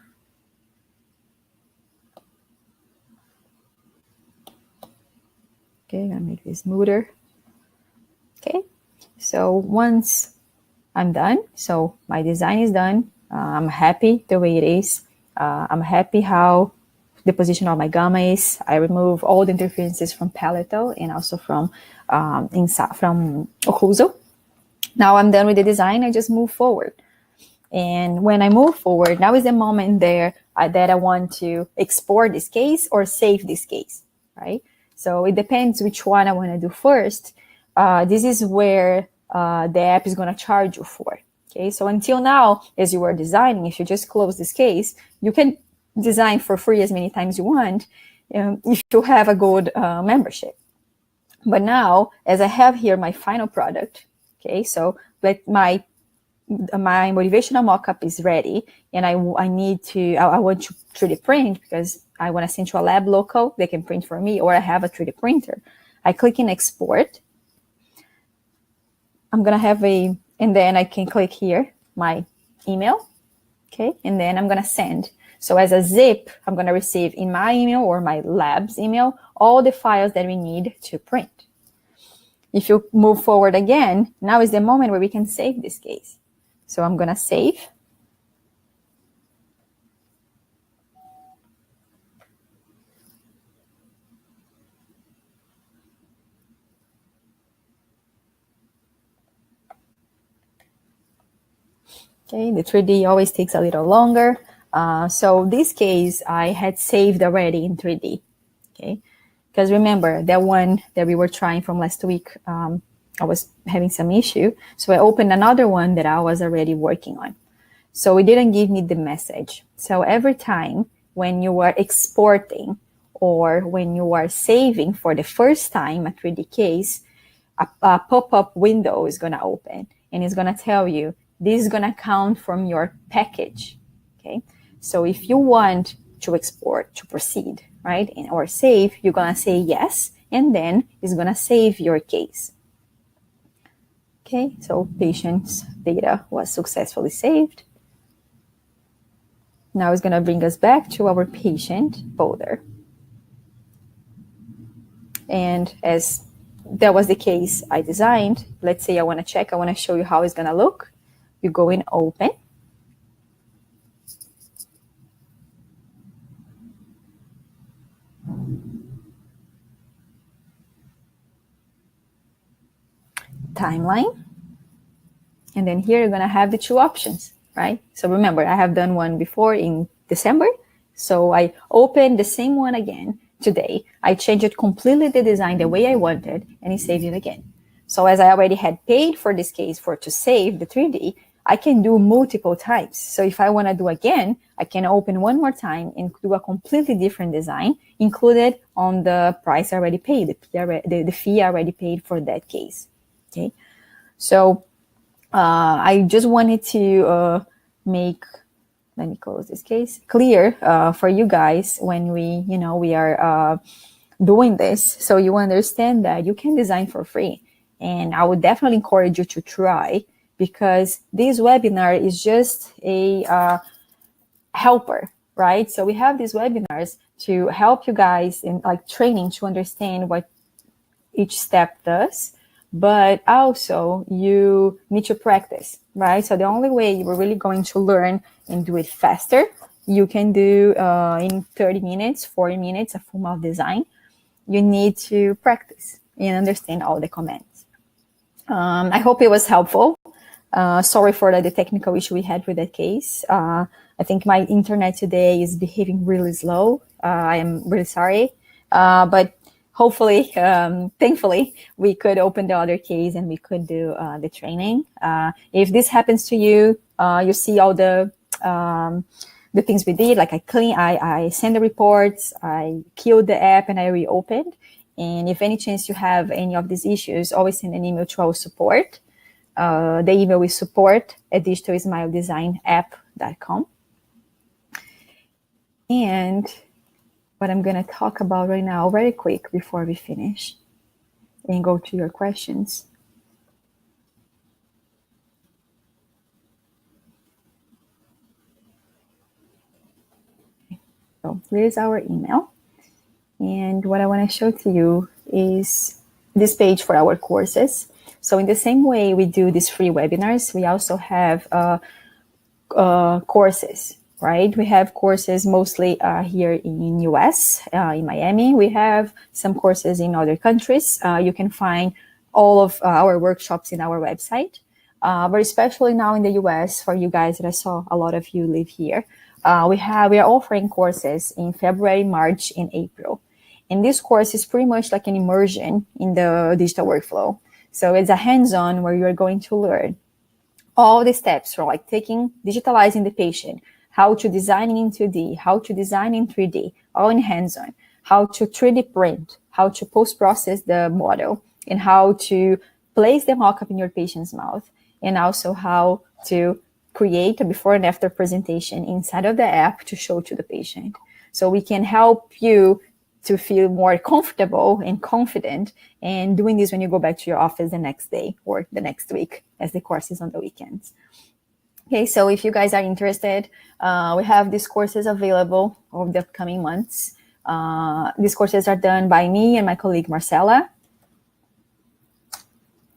Okay, I'm gonna make this smoother. Okay, so once I'm done, so my design is done. I'm happy the way it is. I'm happy how the position of my gamma is. I remove all the interferences from palatal and also from occlusal. Now I'm done with the design. I just move forward. And when I move forward, now is the moment there that I want to export this case or save this case, right? So it depends which one I want to do first. This is where the app is going to charge you for. Okay, so until now, as you were designing, if you just close this case, you can design for free as many times you want if you have a good membership. But now, as I have here my final product, okay, so let my motivational mockup is ready, and I want to 3D print because I want to send to a lab local. They can print for me, or I have a 3D printer. I click in export. I'm gonna have and then I can click here, my email, okay? And then I'm gonna send. So as a zip, I'm gonna receive in my email or my lab's email, all the files that we need to print. If you move forward again, now is the moment where we can save this case. So I'm gonna save. Okay, the 3D always takes a little longer. So this case, I had saved already in 3D, okay? Because remember, that one that we were trying from last week, I was having some issue. So I opened another one that I was already working on. So it didn't give me the message. So every time when you are exporting or when you are saving for the first time a 3D case, a pop-up window is going to open and it's going to tell you, this is going to count from your package, okay? So if you want to export, to proceed, right, or save, you're going to say yes, and then it's going to save your case. Okay, so patient's data was successfully saved. Now it's going to bring us back to our patient folder. And as that was the case I designed, let's say I want to show you how it's going to look. You go in open. Timeline. And then here you're going to have the two options, right? So remember, I have done one before in December. So I opened the same one again today. I changed it completely, the design the way I wanted, and it saved it again. So as I already had paid for this case to save the 3D, I can do multiple times. So if I want to do again, I can open one more time and do a completely different design included on the price I already paid, the fee I already paid for that case. Okay, so I just wanted to make, let me close this case, clear for you guys when we are doing this, so you understand that you can design for free. And I would definitely encourage you to try because this webinar is just a helper, right? So we have these webinars to help you guys in like training to understand what each step does, but also you need to practice, right? So the only way you are really going to learn and do it faster, you can do in 30 minutes, 40 minutes, a full mouth design. You need to practice and understand all the commands. I hope it was helpful. Sorry for the technical issue we had with that case. I think my internet today is behaving really slow. I am really sorry. But hopefully, thankfully, we could open the other case and we could do the training. If this happens to you, you see all the things we did, like I send the reports, I killed the app and I reopened. And if any chance you have any of these issues, always send an email to our support. The email is support@digitalsmiledesignapp.com. And what I'm going to talk about right now, very quick before we finish and go to your questions. So here's our email. And what I want to show to you is this page for our courses. So in the same way we do these free webinars, we also have courses, right? We have courses mostly here in US, in Miami. We have some courses in other countries. You can find all of our workshops in our website. But especially now in the US, for you guys that I saw a lot of you live here, we are offering courses in February, March, and April. And this course is pretty much like an immersion in the digital workflow. So it's a hands-on where you're going to learn all the steps from like digitalizing the patient, how to design in 2D, how to design in 3D, all in hands-on, how to 3D print, how to post-process the model, and how to place the mock-up in your patient's mouth, and also how to create a before and after presentation inside of the app to show to the patient. So we can help you to feel more comfortable and confident and doing this when you go back to your office the next day or the next week, as the course is on the weekends. Okay, so if you guys are interested, we have these courses available over the upcoming months. These courses are done by me and my colleague Marcela.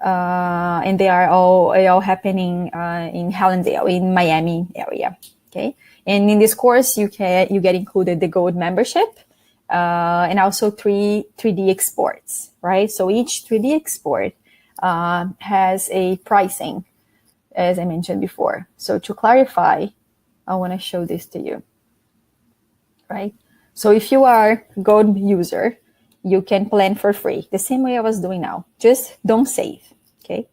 And they are all happening in Hallandale, in Miami area. Okay, and in this course, you get included the gold membership. And also 3D exports, right? So each 3D export has a pricing, as I mentioned before. So to clarify, I want to show this to you, right? So if you are a Gold user, you can plan for free, the same way I was doing now. Just don't save, okay?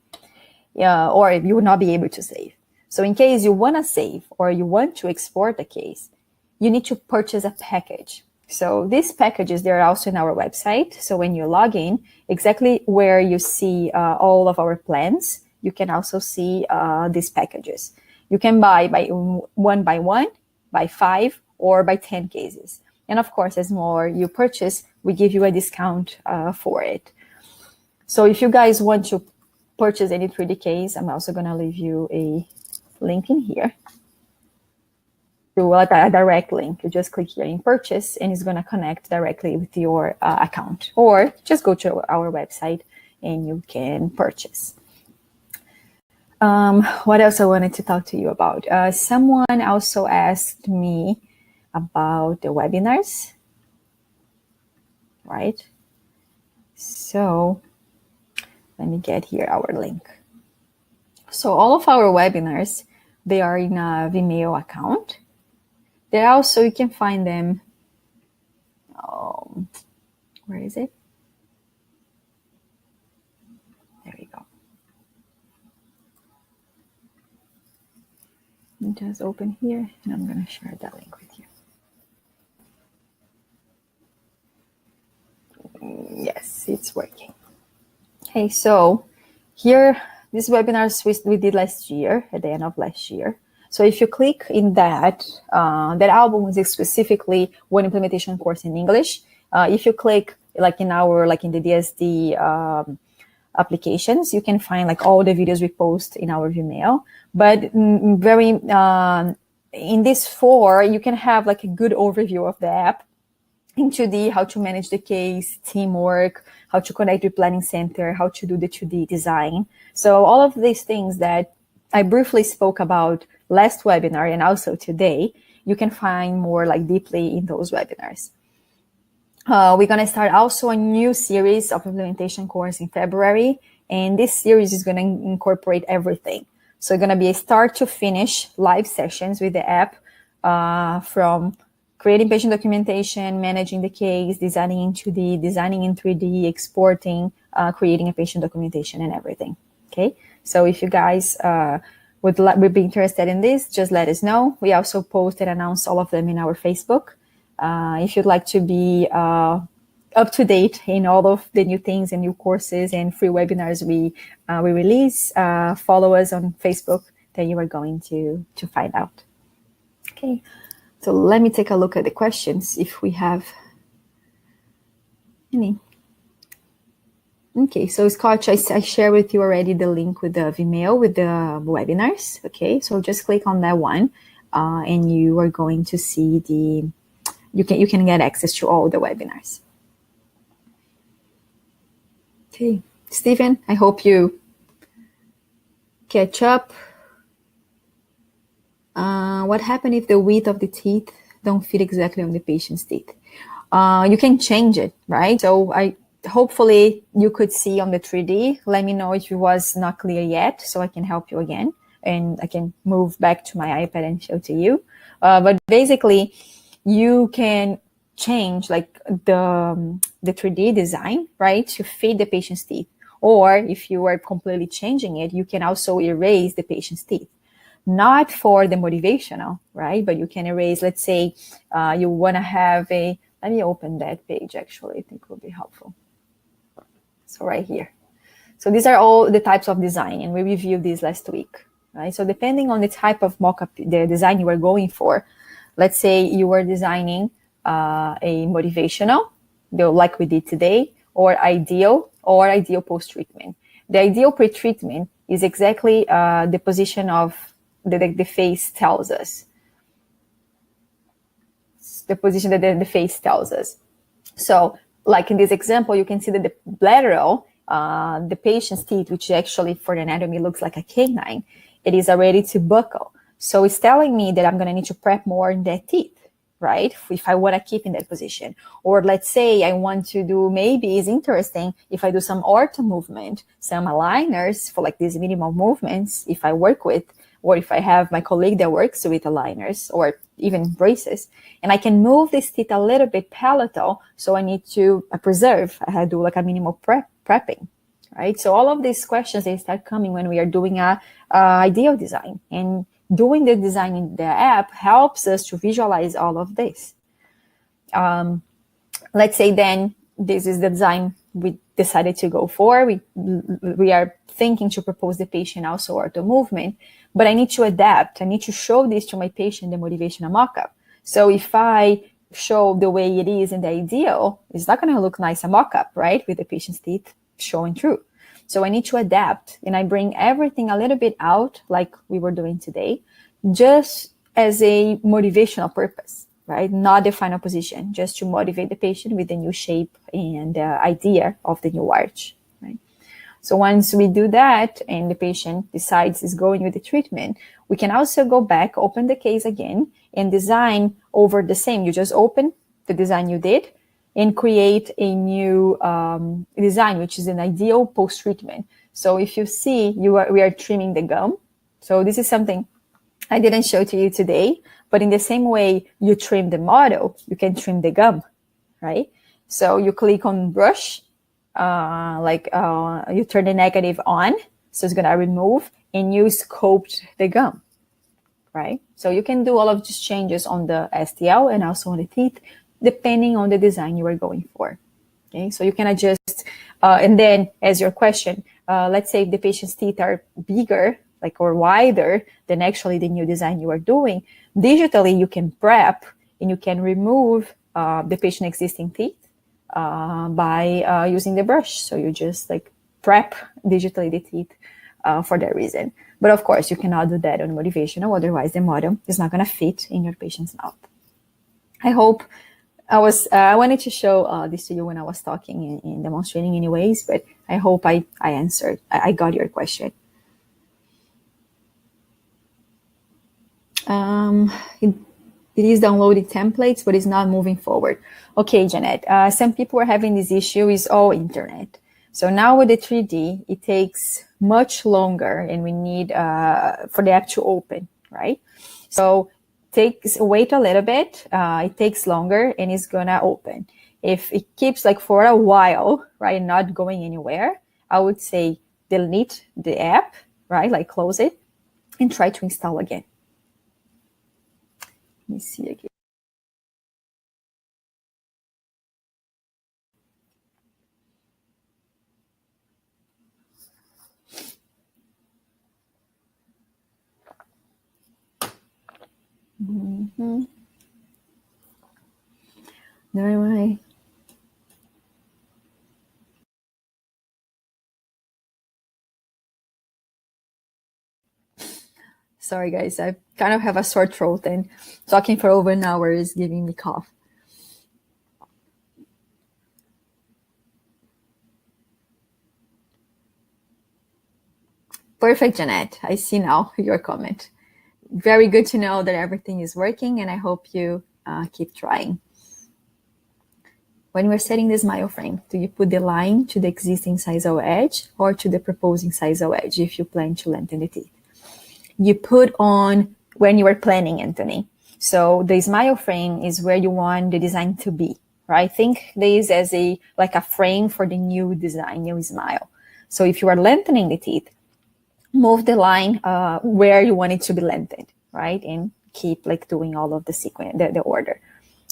Yeah, or you will not be able to save. So in case you want to save or you want to export a case, you need to purchase a package. So these packages, they're also in our website. So when you log in, exactly where you see all of our plans, you can also see these packages. You can buy by one, by 5, or by 10 cases. And of course, as more you purchase, we give you a discount for it. So if you guys want to purchase any 3D case, I'm also going to leave you a link in here. To a direct link. You just click here in purchase and it's going to connect directly with your account, or just go to our website and you can purchase. What else I wanted to talk to you about? Someone also asked me about the webinars, right? So let me get here our link. So all of our webinars, they are in a Vimeo account. There also, you can find them, where is it? There we go. Just open here, and I'm going to share that link with you. Yes, it's working. Okay, so here, these webinars we did last year, at the end of last year. So if you click in that album is specifically one implementation course in English. If you click like in the DSD applications, you can find like all the videos we post in our Vimeo. But in this 4, you can have like a good overview of the app in 2D, how to manage the case, teamwork, how to connect with planning center, how to do the 2D design. So all of these things that I briefly spoke about last webinar and also today, you can find more like deeply in those webinars. We're going to start also a new series of implementation course in February. And this series is going to incorporate everything. So it's going to be a start to finish live sessions with the app, from creating patient documentation, managing the case, designing in 2D, designing in 3D, exporting, creating a patient documentation and everything. Okay. So if you guys would be interested in this, just let us know. We also post and announce all of them in our Facebook. If you'd like to be up to date in all of the new things and new courses and free webinars we release, follow us on Facebook, then you are going to find out. Okay, so let me take a look at the questions if we have any. Okay, so Scott, I share with you already the link with the Vimeo with the webinars. Okay, so just click on that one, and you are going to see you can get access to all the webinars. Okay, Stephen, I hope you catch up. What happens if the width of the teeth don't fit exactly on the patient's teeth? You can change it, right? So hopefully you could see on the 3D. Let me know if it was not clear yet, so I can help you again, and I can move back to my iPad and show to you. But basically, you can change like the 3D design, right, to fit the patient's teeth. Or if you are completely changing it, you can also erase the patient's teeth. Not for the motivational, right? But you can erase, let's say you want to have let me open that page actually, I think will be helpful. So right here. So these are all the types of design, and we reviewed these last week, right? So depending on the type of mockup, the design you are going for, let's say you were designing a motivational, like we did today, or ideal post-treatment. The ideal pre-treatment is exactly the position of the face tells us. The position that the face tells us. So like in this example, you can see that the lateral, the patient's teeth, which actually for the anatomy looks like a canine, it is already to buckle. So it's telling me that I'm going to need to prep more in that teeth, right? If I want to keep in that position. Or let's say I want to do, maybe it's interesting if I do some ortho movement, some aligners for like these minimal movements, if I work with, or if I have my colleague that works with aligners or even braces, and I can move this teeth a little bit palatal, so I need to preserve, I do like a minimal prepping, right? So all of these questions, they start coming when we are doing a ideal design, and doing the design in the app helps us to visualize all of this. Let's say then this is the design we decided to go for. We are thinking to propose the patient also ortho movement, but I need to adapt. I need to show this to my patient, the motivational mockup. So if I show the way it is in the ideal, it's not going to look nice a mockup, right? With the patient's teeth showing through. So I need to adapt, and I bring everything a little bit out like we were doing today, just as a motivational purpose, right? Not the final position, just to motivate the patient with the new shape and idea of the new arch, right? So once we do that and the patient decides is going with the treatment, we can also go back, open the case again, and design over the same. You just open the design you did and create a new design, which is an ideal post-treatment. So if you see, we are trimming the gum. So this is something I didn't show to you today, but in the same way you trim the model, you can trim the gum, right? So you click on brush, you turn the negative on, so it's gonna remove, and you sculpt the gum, right? So you can do all of these changes on the STL and also on the teeth, depending on the design you are going for. Okay, so you can adjust, and then as your question, let's say if the patient's teeth are bigger, or wider than actually the new design you are doing, digitally you can prep and you can remove the patient's existing teeth by using the brush. So you just prep digitally the teeth for that reason. But of course, you cannot do that on motivational, otherwise the model is not going to fit in your patient's mouth. I hope I wanted to show this to you when I was talking and demonstrating anyways, but I hope I answered. I got your question. It is downloading templates, but it's not moving forward. Okay, Janet. Some people are having this issue. It's all internet. So now with the 3D, it takes much longer, and we need for the app to open, right? So wait a little bit. It takes longer, and it's gonna open. If it keeps like for a while, right, not going anywhere, I would say delete the app, right, like close it, and try to install again. Let me see again. Mm-hmm. No way. Sorry, guys. I kind of have a sore throat, and talking for over an hour is giving me cough. Perfect, Jeanette. I see now your comment. Very good to know that everything is working, and I hope you keep trying. When we're setting the smile frame, do you put the line to the existing incisal edge or to the proposed incisal edge if you plan to lengthen the teeth? You put on when you are planning, Anthony. So the smile frame is where you want the design to be, right? Think this as a frame for the new design, new smile. So if you are lengthening the teeth, move the line where you want it to be lengthened, right? And keep like doing all of the sequence, the order.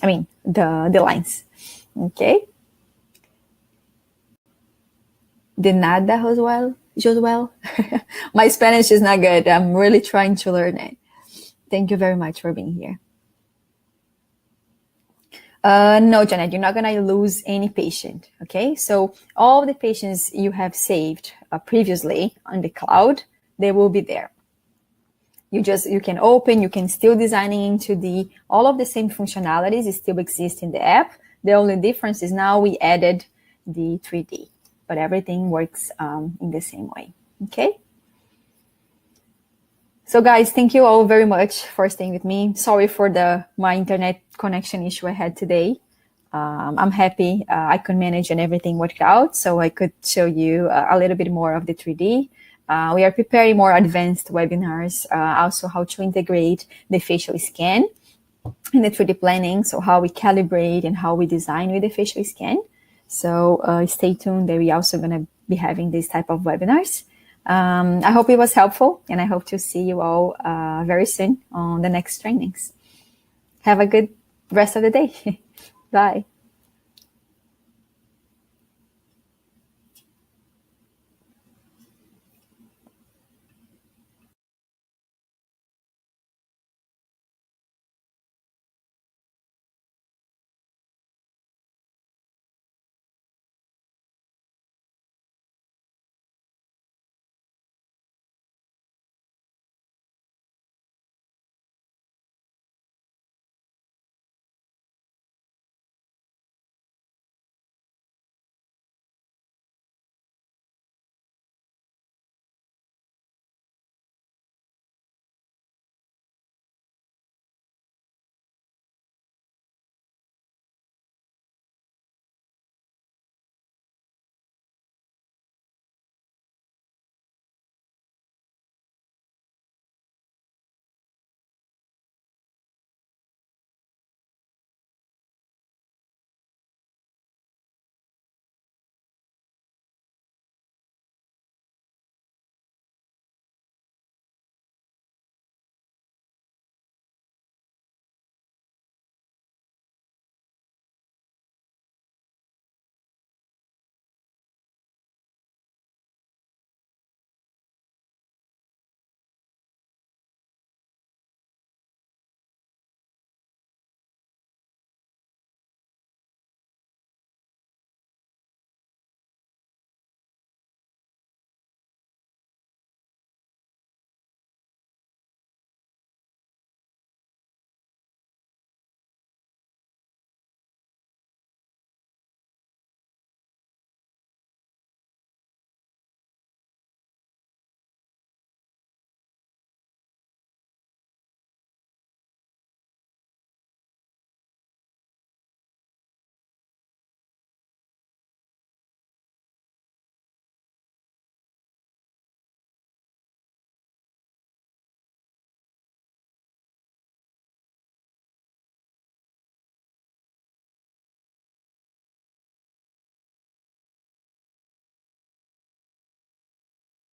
I mean, the lines. Okay. De nada, Josuel. My Spanish is not good. I'm really trying to learn it. Thank you very much for being here. No, Janet, you're not going to lose any patient. Okay. So all the patients you have saved previously on the cloud, they will be there. You can open, you can still designing into all of the same functionalities still exist in the app. The only difference is now we added the 3D, but everything works in the same way. Okay. So guys, thank you all very much for staying with me. Sorry for my internet connection issue I had today. I'm happy I could manage and everything worked out, so I could show you a little bit more of the 3D. We are preparing more advanced webinars, also how to integrate the facial scan in the 3D planning, so how we calibrate and how we design with the facial scan. So stay tuned. We're also going to be having this type of webinars. I hope it was helpful, and I hope to see you all very soon on the next trainings. Have a good rest of the day. Bye.